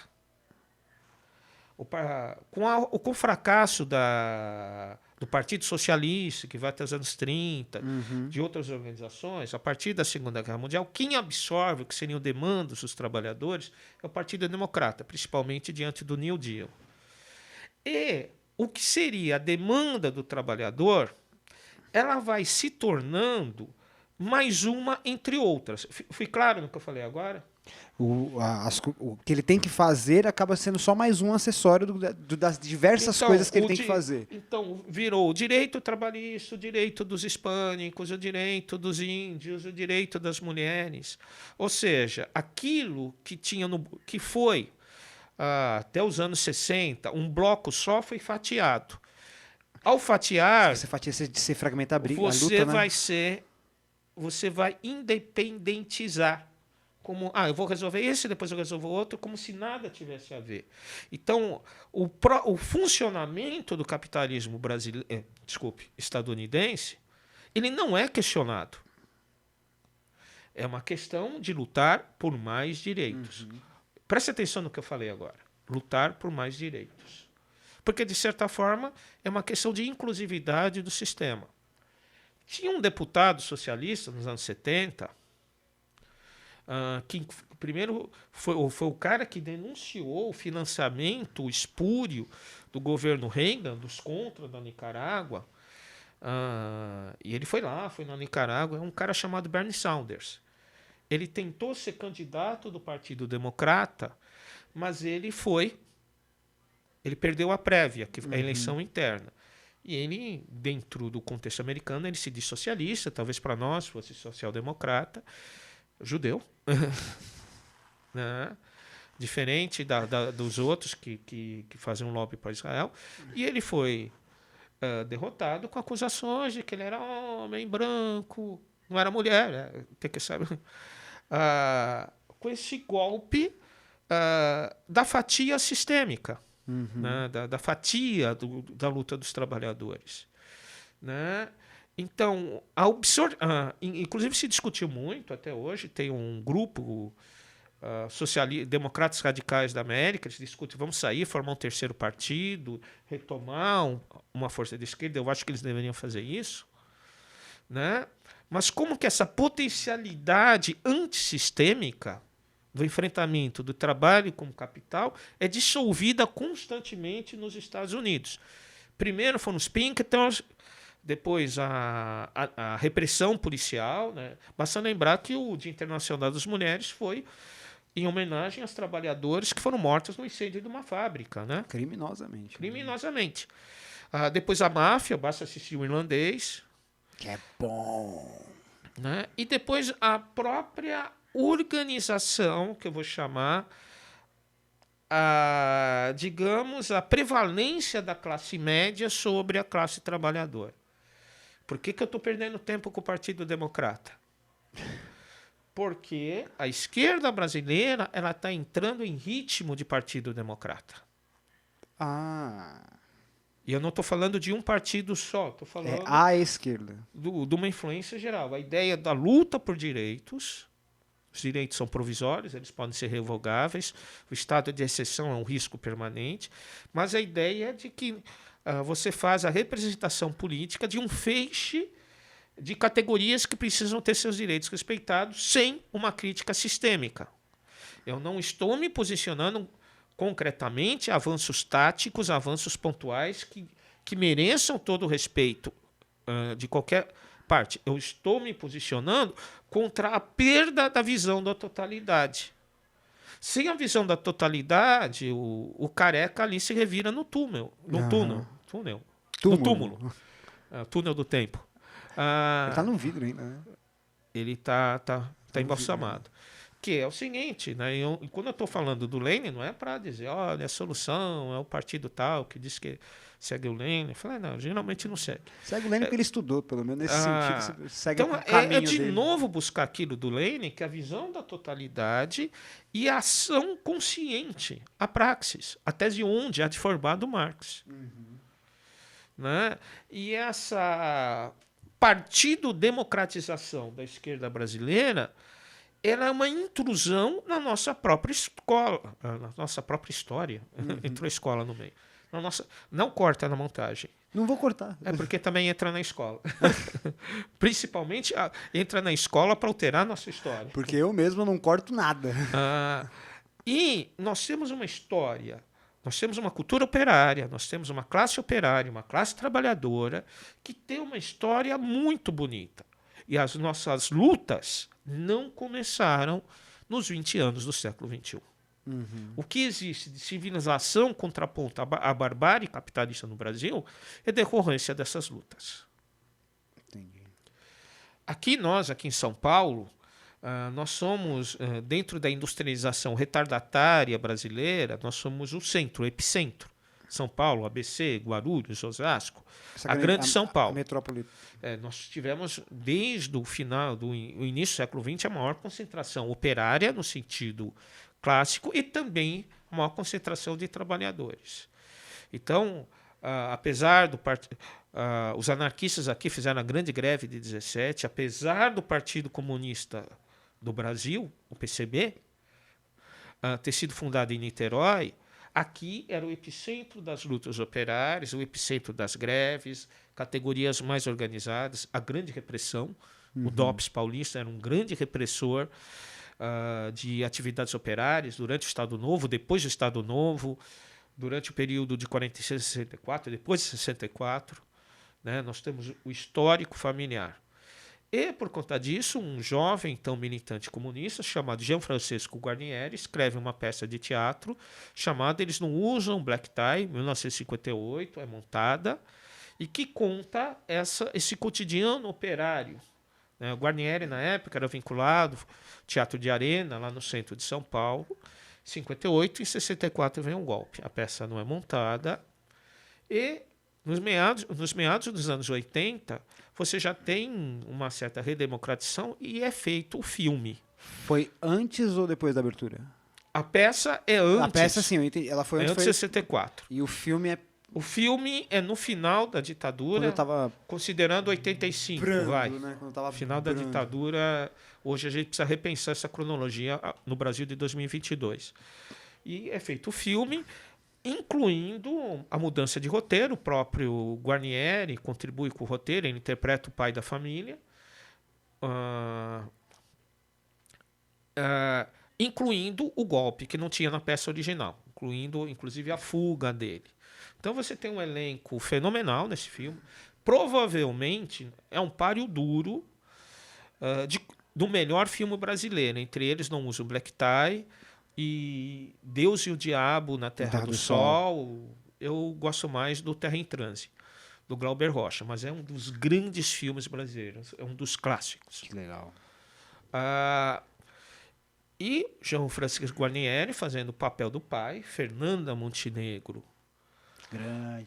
Com o fracasso do Partido Socialista, que vai até os anos 30, de outras organizações, a partir da Segunda Guerra Mundial, quem absorve o que seriam demandas dos trabalhadores é o Partido Democrata, principalmente diante do New Deal. E o que seria a demanda do trabalhador, ela vai se tornando mais uma entre outras. Fui claro no que eu falei agora? O que ele tem que fazer acaba sendo só mais um acessório das diversas coisas que ele tem que fazer. Então, virou o direito trabalhista, o direito dos hispânicos, o direito dos índios, o direito das mulheres. Ou seja, aquilo que foi, até os anos 60, um bloco só foi fatiado. Ao fatiar... Você fragmentar a briga, a você luta, vai né? Você vai independentizar. Como, eu vou resolver esse, depois eu resolvo outro, como se nada tivesse a ver. Então, o funcionamento do capitalismo estadunidense, ele não é questionado. É uma questão de lutar por mais direitos. Preste atenção no que eu falei agora. Lutar por mais direitos. Porque, de certa forma, é uma questão de inclusividade do sistema. Tinha um deputado socialista nos anos 70, que primeiro foi o cara que denunciou o financiamento espúrio do governo Reagan, dos contras da Nicarágua. E ele foi na Nicarágua, é um cara chamado Bernie Sanders. Ele tentou ser candidato do Partido Democrata, mas ele perdeu a prévia, que é a eleição interna. E ele, dentro do contexto americano, ele se diz socialista, talvez para nós fosse social-democrata, judeu, né? Diferente dos outros que fazem um lobby para Israel. E ele foi derrotado com acusações de que ele era homem branco, não era mulher, tem que saber. Com esse golpe da fatia sistêmica, né? da fatia da luta dos trabalhadores. Né? Então, inclusive se discutiu muito até hoje, tem um grupo democratas radicais da América, eles discutem, vamos sair, formar um terceiro partido, retomar uma força de esquerda, eu acho que eles deveriam fazer isso. Né? Mas como que essa potencialidade antissistêmica do enfrentamento do trabalho como capital é dissolvida constantemente nos Estados Unidos. Primeiro foram os Pinkertons, depois a repressão policial. Né? Basta lembrar que o Dia Internacional das Mulheres foi em homenagem aos trabalhadores que foram mortos no incêndio de uma fábrica. Né? Criminosamente. Criminosamente. Depois a máfia, basta assistir o Irlandês. Que é bom. Né? E depois a própria organização, que eu vou chamar, digamos, a prevalência da classe média sobre a classe trabalhadora. Por que eu estou perdendo tempo com o Partido Democrata? Porque a esquerda brasileira está entrando em ritmo de Partido Democrata. E eu não estou falando de um partido só, estou falando a esquerda. De uma influência geral. A ideia da luta por direitos. Os direitos são provisórios, eles podem ser revogáveis. O estado de exceção é um risco permanente. Mas a ideia é de que você faz a representação política de um feixe de categorias que precisam ter seus direitos respeitados sem uma crítica sistêmica. Eu não estou me posicionando concretamente avanços táticos, avanços pontuais que mereçam todo o respeito de qualquer parte. Eu estou me posicionando contra a perda da visão da totalidade. Sem a visão da totalidade, o careca ali se revira no túnel. Túnel do tempo. Ele está no vidro ainda, né? Ele está embalsamado. Que é o seguinte, né? Quando eu estou falando do Lênin, não é para dizer, olha, a solução é o partido tal que diz que segue o Lênin. Eu falei, não, geralmente não segue. Segue o Lênin porque ele estudou, pelo menos nesse sentido. Segue então, o caminho de dele. novo buscar aquilo do Lênin, que é a visão da totalidade e a ação consciente, a praxis, a tese onde há de formar do Marx. Né? E essa partido-democratização da esquerda brasileira, ela é uma intrusão na nossa própria escola, na nossa própria história. Entrou a escola no meio. Não corta na montagem. Não vou cortar. É porque também entra na escola. Principalmente entra na escola para alterar a nossa história. Porque eu mesmo não corto nada. E nós temos uma história, nós temos uma cultura operária, nós temos uma classe operária, uma classe trabalhadora que tem uma história muito bonita. E as nossas lutas não começaram nos 20 anos do século XXI. O que existe de civilização contraponta à barbárie capitalista no Brasil é decorrência dessas lutas. Entendi. Aqui em São Paulo, nós somos, dentro da industrialização retardatária brasileira, nós somos o centro, o epicentro. São Paulo, ABC, Guarulhos, Osasco, a grande São Paulo. A metrópole. Nós tivemos, desde o final do início do século XX, a maior concentração operária, no sentido clássico, e também a maior concentração de trabalhadores. Então, apesar do os anarquistas aqui fizeram a grande greve de 17, apesar do Partido Comunista do Brasil, o PCB, ter sido fundado em Niterói, Aqui era o epicentro das lutas operárias, o epicentro das greves, categorias mais organizadas, a grande repressão. O DOPS paulista era um grande repressor de atividades operárias durante o Estado Novo, depois do Estado Novo, durante o período de 46 a 64, depois de 64. Né? Nós temos o histórico familiar. E, por conta disso, um jovem, então militante comunista, chamado Gianfrancesco Guarnieri, escreve uma peça de teatro chamada Eles Não Usam Black Tie, 1958, é montada, e que conta esse cotidiano operário. O Guarnieri, na época, era vinculado ao Teatro de Arena, lá no centro de São Paulo. Em 58 e 64 vem um golpe. A peça não é montada. E nos meados dos anos 80, você já tem uma certa redemocratização e é feito o filme. Foi antes ou depois da abertura? A peça é antes. A peça, sim, eu entendi. Ela foi antes. Antes de 64. E o filme é... O filme é no final da ditadura, Quando eu tava considerando 85, brando, né? Quando eu tava final da ditadura. Hoje a gente precisa repensar essa cronologia no Brasil de 2022. E é feito o filme, incluindo a mudança de roteiro. O próprio Guarnieri contribui com o roteiro, ele interpreta o pai da família, incluindo o golpe, que não tinha na peça original, incluindo, inclusive, a fuga dele. Então você tem um elenco fenomenal nesse filme. Provavelmente é um páreo duro do melhor filme brasileiro. Entre eles Não Uso Black Tie e Deus e o Diabo na Terra do Sol. Eu gosto mais do Terra em Transe, do Glauber Rocha, mas é um dos grandes filmes brasileiros, é um dos clássicos. Que legal. E João Francisco Guarnieri fazendo o papel do pai, Fernanda Montenegro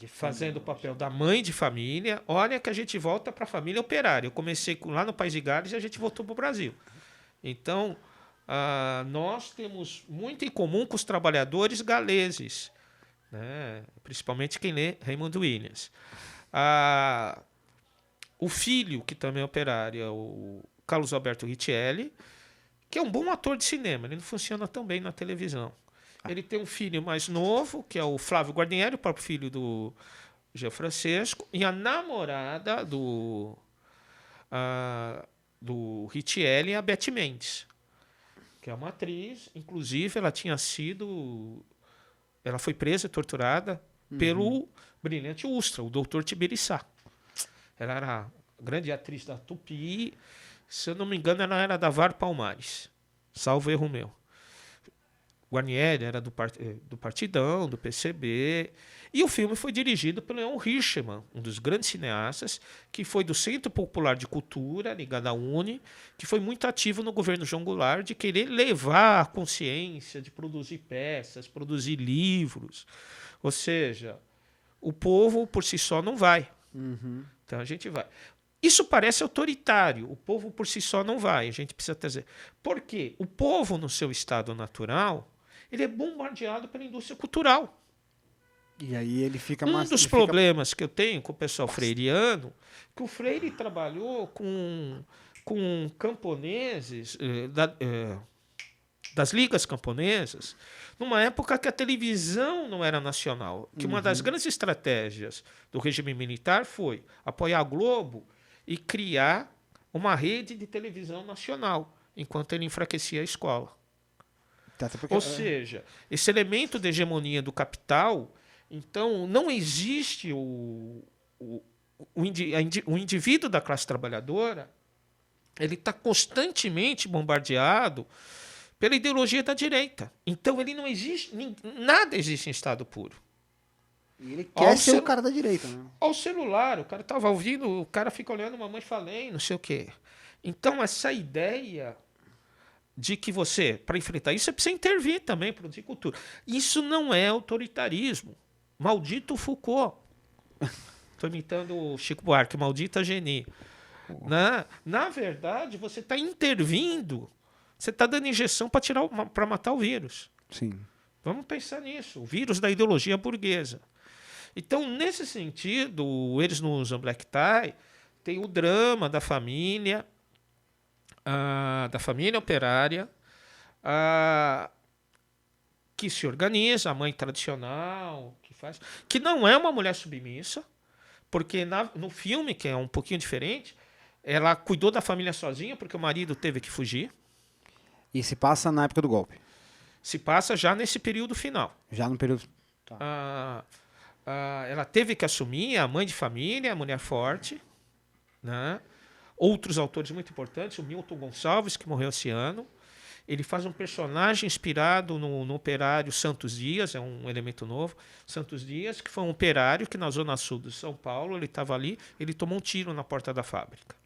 fazendo o papel da mãe de família. Olha que a gente volta para a família operária. Eu comecei lá no País de Gales e a gente voltou para o Brasil. Então, nós temos muito em comum com os trabalhadores galeses, né? Principalmente quem lê Raymond Williams. O filho, que também é operário, é o Carlos Alberto Richelli, que é um bom ator de cinema. Ele não funciona tão bem na televisão. Ele tem um filho mais novo, que é o Flávio Guarnieri, o próprio filho do Gianfrancesco, e a namorada do Richelli é a Beth Mendes, que é uma atriz. Inclusive, ela foi presa e torturada pelo brilhante Ustra, o doutor Tibiriçá. Ela era a grande atriz da Tupi. Se eu não me engano, ela era da VAR Palmares. Salvo erro meu. Guarnieri era do Partidão, do PCB. E o filme foi dirigido pelo Leon Hirschman, um dos grandes cineastas, que foi do Centro Popular de Cultura, ligado à UNE, que foi muito ativo no governo João Goulart de querer levar a consciência de produzir peças, produzir livros. Ou seja, o povo por si só não vai. Então a gente vai. Isso parece autoritário. O povo por si só não vai. A gente precisa trazer. Por quê? O povo, no seu estado natural, ele é bombardeado pela indústria cultural. E aí ele fica... Um dos problemas que eu tenho com o pessoal freiriano, que o Freire trabalhou com camponeses, das ligas camponesas, numa época que a televisão não era nacional. Que uma das grandes estratégias do regime militar foi apoiar a Globo e criar uma rede de televisão nacional, enquanto ele enfraquecia a escola. Ou seja, esse elemento de hegemonia do capital, então não existe o indivíduo da classe trabalhadora, ele está constantemente bombardeado pela ideologia da direita. Então ele não existe, nada existe em estado puro. E ele quer ser o cara da direita, né? Ao celular, o cara estava ouvindo, o cara fica olhando, mamãe falei, não sei o quê. Então essa ideia de que você, para enfrentar isso, você precisa intervir também, produzir cultura. Isso não é autoritarismo. Maldito Foucault. Estou imitando o Chico Buarque, maldita Geni. Na verdade, você está intervindo, você está dando injeção para matar o vírus. Sim. Vamos pensar nisso. O vírus da ideologia burguesa. Então, nesse sentido, Eles Não Usam Black Tie, tem o drama da família operária, que se organiza, a mãe tradicional, que não é uma mulher submissa, porque no filme, que é um pouquinho diferente, ela cuidou da família sozinha porque o marido teve que fugir. E se passa na época do golpe? Se passa já nesse período final. Já no período... Tá. Ela teve que assumir, a mãe de família, a mulher forte, né? Outros autores muito importantes, o Milton Gonçalves, que morreu esse ano, ele faz um personagem inspirado no operário Santos Dias, é um elemento novo. Santos Dias, que foi um operário que na zona sul de São Paulo, ele estava ali, ele tomou um tiro na porta da fábrica.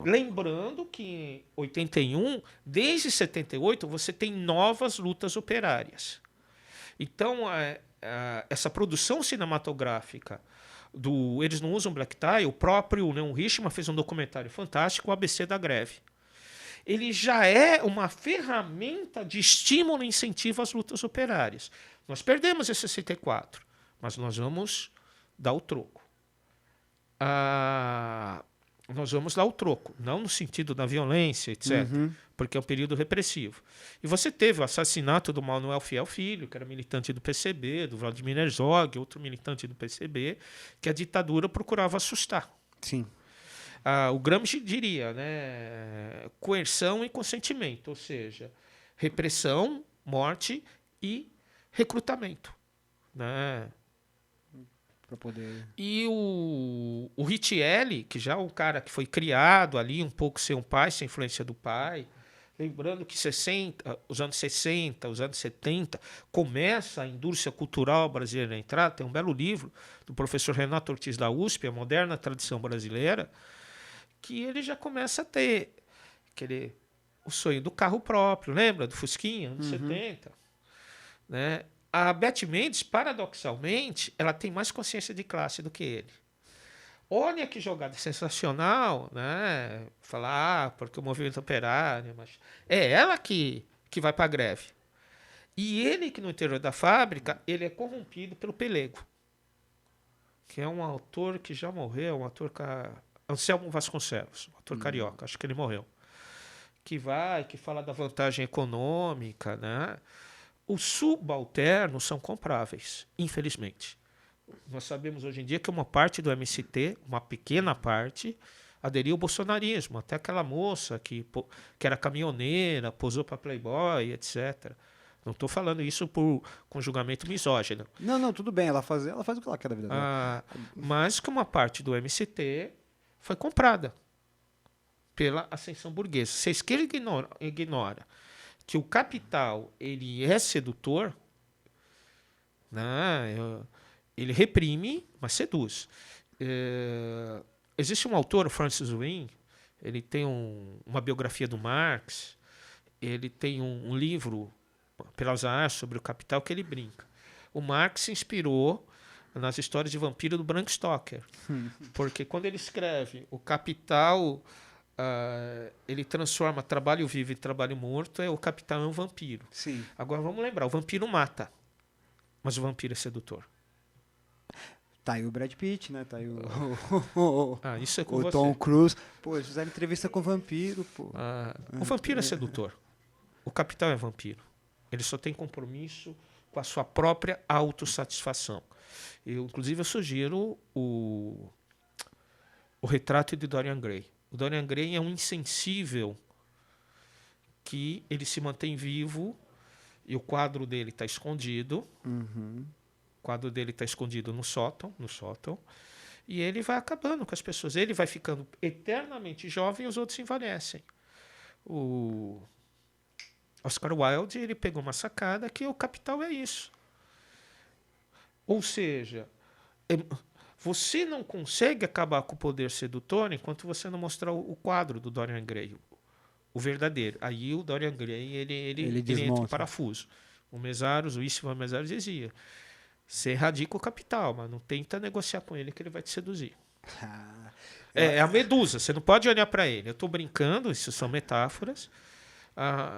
Lembrando que em 81, desde 78, você tem novas lutas operárias. Então, essa produção cinematográfica eles não usam black tie, o próprio Leon Richman fez um documentário fantástico, o ABC da Greve. Ele já é uma ferramenta de estímulo e incentivo às lutas operárias. Nós perdemos em 64, mas nós vamos dar o troco. Nós vamos dar o troco, não no sentido da violência, etc., porque é um período repressivo. E você teve o assassinato do Manuel Fiel Filho, que era militante do PCB, do Vladimir Herzog, outro militante do PCB, que a ditadura procurava assustar. Sim. O Gramsci diria, né, coerção e consentimento, ou seja, repressão, morte e recrutamento, né? Para poder... E o Richelli, que já é um cara que foi criado ali, um pouco sem um pai, sem influência do pai, lembrando que os anos 60, os anos 70, começa a indústria cultural brasileira a entrar, tem um belo livro do professor Renato Ortiz da USP, A Moderna Tradição Brasileira, que ele já começa a ter o sonho do carro próprio, lembra? Do Fusquinha, anos 70. Né? A Beth Mendes, paradoxalmente, ela tem mais consciência de classe do que ele. Olha que jogada sensacional, né? Falar, porque o movimento operário... Mas é ela que vai para a greve. E ele, que no interior da fábrica, ele é corrompido pelo Pelego, que é um autor que já morreu, um ator... Anselmo Vasconcelos, um ator carioca, acho que ele morreu. Que fala da vantagem econômica, né? Os subalternos são compráveis, infelizmente. Nós sabemos hoje em dia que uma parte do MST, uma pequena parte, aderiu ao bolsonarismo. Até aquela moça que era caminhoneira, posou para Playboy, etc. Não estou falando isso com julgamento misógino. Não, tudo bem, ela faz o que ela quer da vida dela. Mas que uma parte do MST foi comprada pela ascensão burguesa. Se a esquerda ignora que o capital ele é sedutor, né? Ele reprime, mas seduz. Existe um autor, Francis Wynne, ele tem uma biografia do Marx, ele tem um livro, Pelas Artes, sobre o capital, que ele brinca. O Marx se inspirou nas histórias de vampiro do Bram Stoker, porque quando ele escreve o Capital, ele transforma trabalho vivo em trabalho morto, o capital é um vampiro. Sim. Agora vamos lembrar, o vampiro mata, mas o vampiro é sedutor. Tá aí o Brad Pitt, né? Tá aí isso é com o você. Tom Cruise. Pô, eles fizeram entrevista com o vampiro, pô. O vampiro é sedutor. O capital é vampiro. Ele só tem compromisso com a sua própria autossatisfação. Inclusive, eu sugiro o retrato de Dorian Gray. O Dorian Gray é um insensível que ele se mantém vivo e o quadro dele está escondido. O quadro dele está escondido no sótão. E ele vai acabando com as pessoas. Ele vai ficando eternamente jovem e os outros envelhecem. O Oscar Wilde, ele pegou uma sacada que o capital é isso. Ou seja, você não consegue acabar com o poder sedutor enquanto você não mostrar o quadro do Dorian Gray, o verdadeiro. Aí o Dorian Gray ele entra em parafuso. O Ivan Mesaros dizia: você erradica o capital, mas não tenta negociar com ele que ele vai te seduzir. É a medusa, você não pode olhar para ele. Eu estou brincando, isso são metáforas,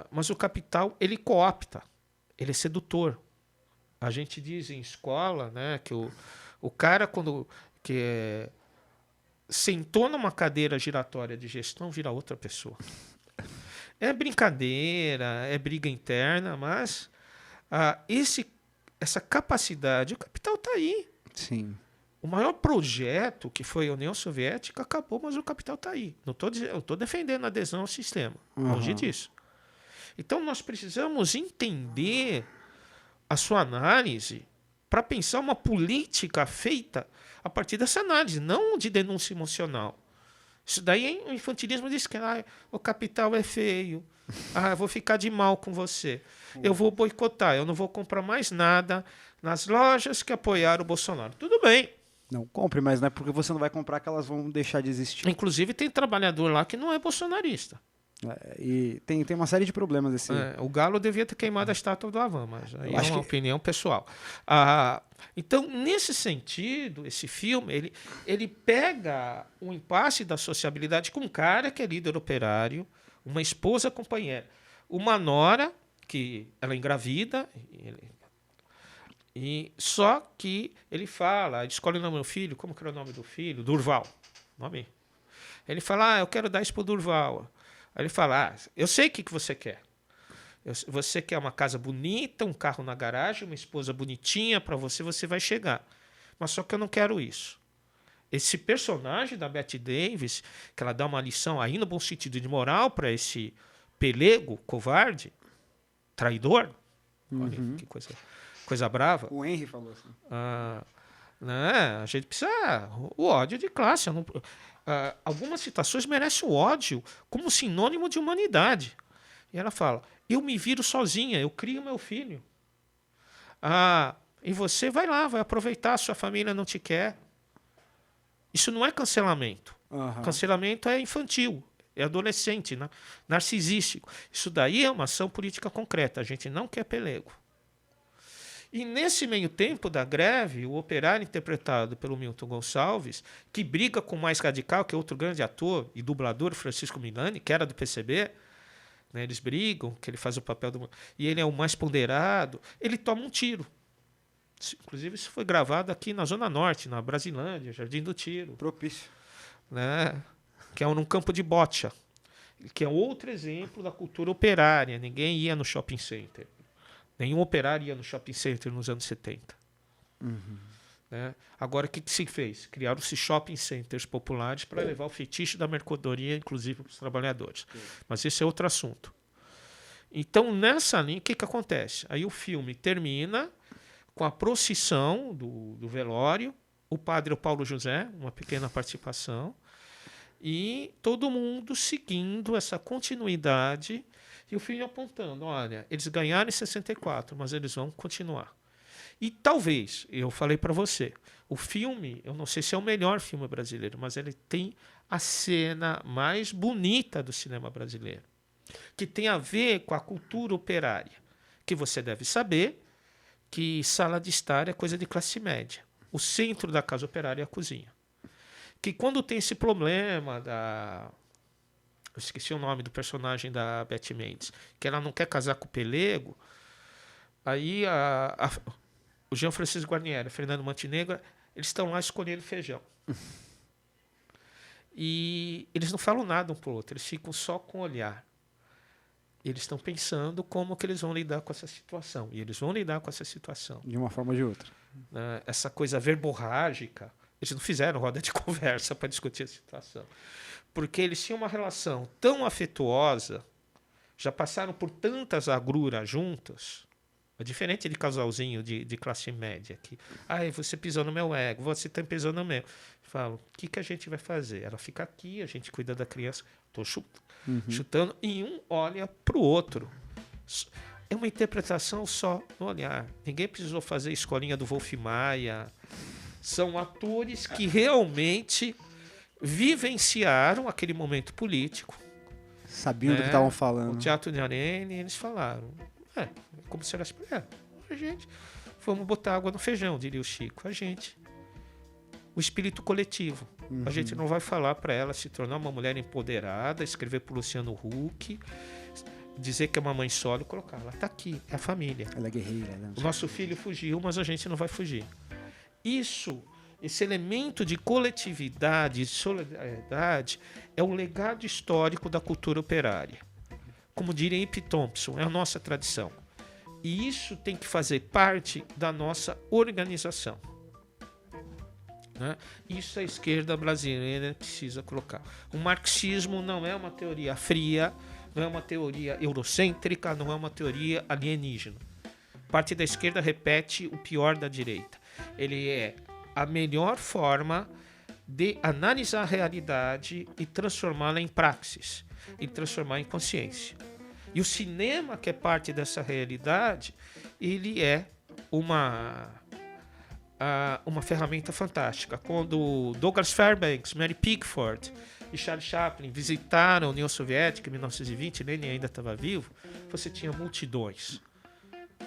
mas o capital ele coopta, ele é sedutor. A gente diz em escola, né, que o cara sentou numa cadeira giratória de gestão vira outra pessoa. É brincadeira, é briga interna, mas essa capacidade, o capital está aí. Sim. O maior projeto, que foi a União Soviética, acabou, mas o capital está aí. Não estou defendendo a adesão ao sistema, longe disso. Então, nós precisamos entender a sua análise para pensar uma política feita a partir dessa análise, não de denúncia emocional. Isso daí é o infantilismo diz que o capital é feio, eu vou ficar de mal com você, eu vou boicotar, eu não vou comprar mais nada nas lojas que apoiaram o Bolsonaro. Tudo bem. Não compre, mas não é porque você não vai comprar que elas vão deixar de existir. Inclusive tem trabalhador lá que não é bolsonarista. E tem uma série de problemas. O Galo devia ter queimado a estátua do Havan, mas aí é uma opinião pessoal. Então, nesse sentido, esse filme, ele pega o impasse da sociabilidade com um cara que é líder operário, uma esposa companheira, uma nora, que ela é engravida, e só que ele fala, ele escolhe o nome do filho, como que era o nome do filho? Durval. Nome. Ele fala, eu quero dar isso pro Durval. Aí ele fala, eu sei o que você quer. Você quer uma casa bonita, um carro na garagem, uma esposa bonitinha para você, você vai chegar. Mas só que eu não quero isso. Esse personagem da Bette Davis, que ela dá uma lição aí no bom sentido de moral para esse pelego, covarde, traidor. Olha que coisa brava. O Henry falou assim. Né? A gente precisa... O ódio de classe. Algumas citações merecem o ódio como sinônimo de humanidade. E ela fala, eu me viro sozinha, eu crio meu filho. E você vai lá, vai aproveitar, sua família não te quer. Isso não é cancelamento. Cancelamento é infantil, é adolescente, narcisístico. Isso daí é uma ação política concreta, a gente não quer pelego. E nesse meio tempo da greve, o operário interpretado pelo Milton Gonçalves, que briga com o mais radical, que é outro grande ator e dublador, Francisco Milani, que era do PCB, né, eles brigam, que ele faz o papel do... E ele é o mais ponderado, ele toma um tiro. Inclusive, isso foi gravado aqui na Zona Norte, na Brasilândia, Jardim do Tiro. Propício. Né, que é num campo de bocha, que é outro exemplo da cultura operária. Ninguém ia no shopping center. Nenhum operário ia no shopping center nos anos 70. Né? Agora, o que se fez? Criaram-se shopping centers populares para levar o fetiche da mercadoria, inclusive para os trabalhadores. Mas esse é outro assunto. Então, nessa linha, o que acontece? Aí o filme termina com a procissão do velório, o padre é o Paulo José, uma pequena participação, e todo mundo seguindo essa continuidade. E o filme apontando, olha, eles ganharam em 64, mas eles vão continuar. E talvez, eu falei para você, o filme, eu não sei se é o melhor filme brasileiro, mas ele tem a cena mais bonita do cinema brasileiro, que tem a ver com a cultura operária, que você deve saber que sala de estar é coisa de classe média. O centro da casa operária é a cozinha. Que quando tem esse problema eu esqueci o nome do personagem da Bette Mendes, que ela não quer casar com o pelego, aí o Jean Francisco Guarnieri, Fernando Montenegro, eles estão lá escolhendo feijão. E eles não falam nada um para o outro, eles ficam só com o olhar. Eles estão pensando como que eles vão lidar com essa situação. E eles vão lidar com essa situação. De uma forma ou de outra. Essa coisa verborrágica, eles não fizeram roda de conversa para discutir a situação. Porque eles tinham uma relação tão afetuosa, já passaram por tantas agruras juntos. É diferente de casalzinho de classe média. Que, você pisou no meu ego, você também pisou no meu. Falo, o que a gente vai fazer? Ela fica aqui, a gente cuida da criança. Estou chutando, e um olha para o outro. É uma interpretação só no olhar. Ninguém precisou fazer escolinha do Wolf Maia. São atores que realmente vivenciaram aquele momento político. Sabiam do que estavam falando. O Teatro de Arena, e eles falaram. Como se elas... a gente... Vamos botar água no feijão, diria o Chico. A gente... O espírito coletivo. A gente não vai falar para ela se tornar uma mulher empoderada, escrever para o Luciano Huck, dizer que é uma mãe solo e colocar. Ela está aqui, é a família. Ela é guerreira. Né? O nosso filho fugiu, mas a gente não vai fugir. Esse elemento de coletividade e solidariedade é um legado histórico da cultura operária. Como diria Ip Thompson, é a nossa tradição. E isso tem que fazer parte da nossa organização. Né? Isso a esquerda brasileira precisa colocar. O marxismo não é uma teoria fria, não é uma teoria eurocêntrica, não é uma teoria alienígena. Parte da esquerda repete o pior da direita. Ele é a melhor forma de analisar a realidade e transformá-la em praxis, e transformar em consciência. E o cinema, que é parte dessa realidade, ele é uma ferramenta fantástica. Quando Douglas Fairbanks, Mary Pickford e Charles Chaplin visitaram a União Soviética em 1920, Lenin ainda estava vivo, você tinha multidões.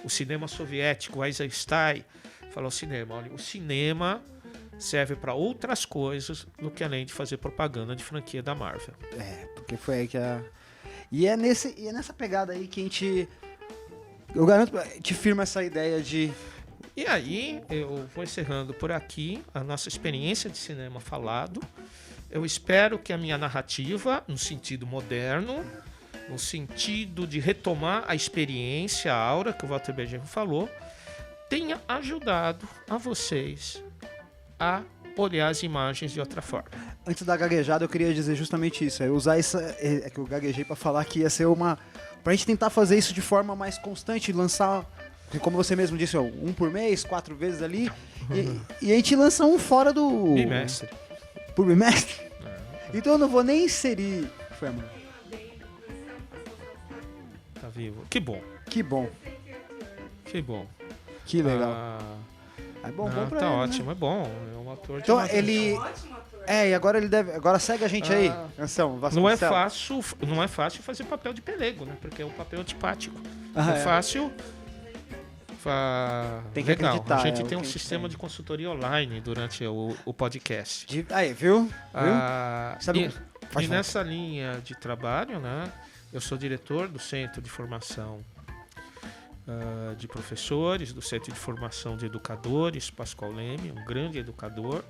O cinema soviético, Eisenstein, falou ao cinema, olha, o cinema serve para outras coisas do que além de fazer propaganda de franquia da Marvel. Porque foi aí que a... E é nessa pegada aí que a gente... Eu garanto, a gente firma essa ideia de... E aí, eu vou encerrando por aqui a nossa experiência de cinema falado. Eu espero que a minha narrativa, no sentido moderno, no sentido de retomar a experiência, a aura que o Walter Benjamin falou, tenha ajudado a vocês a olhar as imagens de outra forma. Antes da gaguejada, eu queria dizer justamente isso. É usar essa... É que eu gaguejei pra falar que ia ser uma... Pra gente tentar fazer isso de forma mais constante, lançar... Como você mesmo disse, um por mês, 4 vezes ali. E a gente lança um fora do... Bimestre. Por bimestre? Então eu não vou nem inserir... Foi, amor? Tá vivo. Que bom. Que bom. Que bom. Que legal. É bom, bom pra tá ele, ótimo, né? é bom. É um ator de Então uma- ele... E agora ele deve... Agora segue a gente aí, Anselmo Não é Vasconcelos. fácil fazer papel de pelego, né? Porque é um papel antipático. Ah, Não é é. fácil. Tem que Legal. acreditar, A gente é o tem um que a gente sistema tem. de consultoria online durante o podcast. Aí, viu? Sabe E, Pode e falar. nessa linha de trabalho, né? Eu sou diretor do Centro de Formação de Professores, do Centro de Formação de Educadores, Pascoal Leme, um grande educador.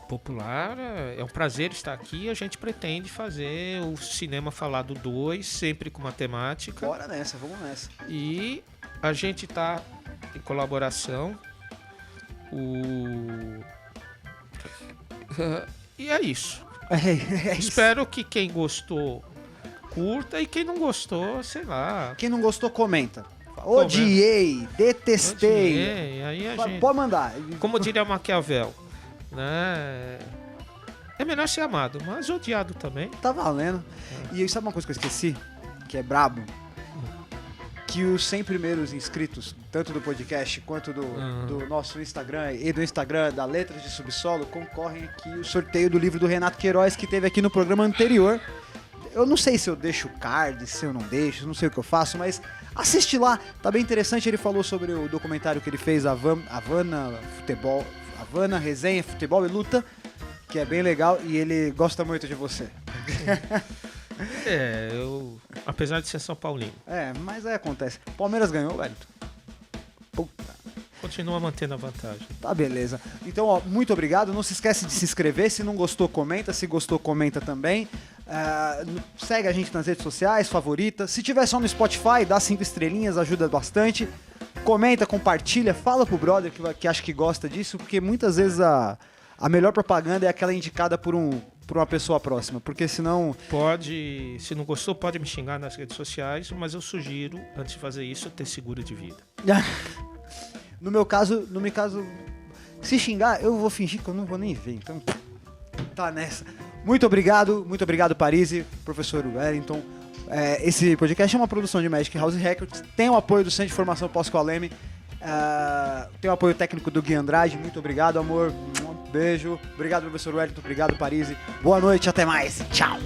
Popular, é um prazer estar aqui. A gente pretende fazer o Cinema Falado 2, sempre com matemática. Bora nessa, vamos nessa. E a gente está em colaboração. E é isso. É isso. Espero que quem gostou curta e quem não gostou, sei lá. Quem não gostou, comenta. Odiei, detestei. E aí a gente, Pode mandar. como diria Maquiavel, né? É melhor ser amado, mas odiado também. Tá valendo. E sabe uma coisa que eu esqueci? Que é brabo? Que os 100 primeiros inscritos, tanto do podcast quanto do nosso Instagram e do Instagram da Letras de Subsolo, concorrem aqui o sorteio do livro do Renato Queiroz, que teve aqui no programa anterior. Eu não sei se eu deixo o card, se eu não deixo, não sei o que eu faço, mas assiste lá, tá bem interessante. Ele falou sobre o documentário que ele fez, Havana Resenha, Futebol e Luta, que é bem legal e ele gosta muito de você. Eu, apesar de ser São Paulino, Mas aí acontece. Palmeiras ganhou, velho. Puta. continua mantendo a vantagem. Tá, beleza. Então, ó, muito obrigado. Não se esquece de se inscrever. Se não gostou, comenta. Se gostou, comenta também. Segue a gente nas redes sociais, favorita. Se tiver só no Spotify, dá 5 estrelinhas, ajuda bastante. Comenta, compartilha, fala pro brother que acha que gosta disso, porque muitas vezes a melhor propaganda é aquela indicada por uma pessoa próxima, porque senão... Se não gostou, pode me xingar nas redes sociais, mas eu sugiro, antes de fazer isso, ter seguro de vida. No meu caso, se xingar, eu vou fingir que eu não vou nem ver, então tá nessa. Muito obrigado, Parisi, professor Wellington. Esse podcast é uma produção de Magic House Records, tem o apoio do Centro de Formação Pascoal Leme, tem o apoio técnico do Gui Andrade. Muito obrigado, amor. Um beijo. Obrigado, professor Wellington. Obrigado, Parisi. Boa noite, até mais. Tchau.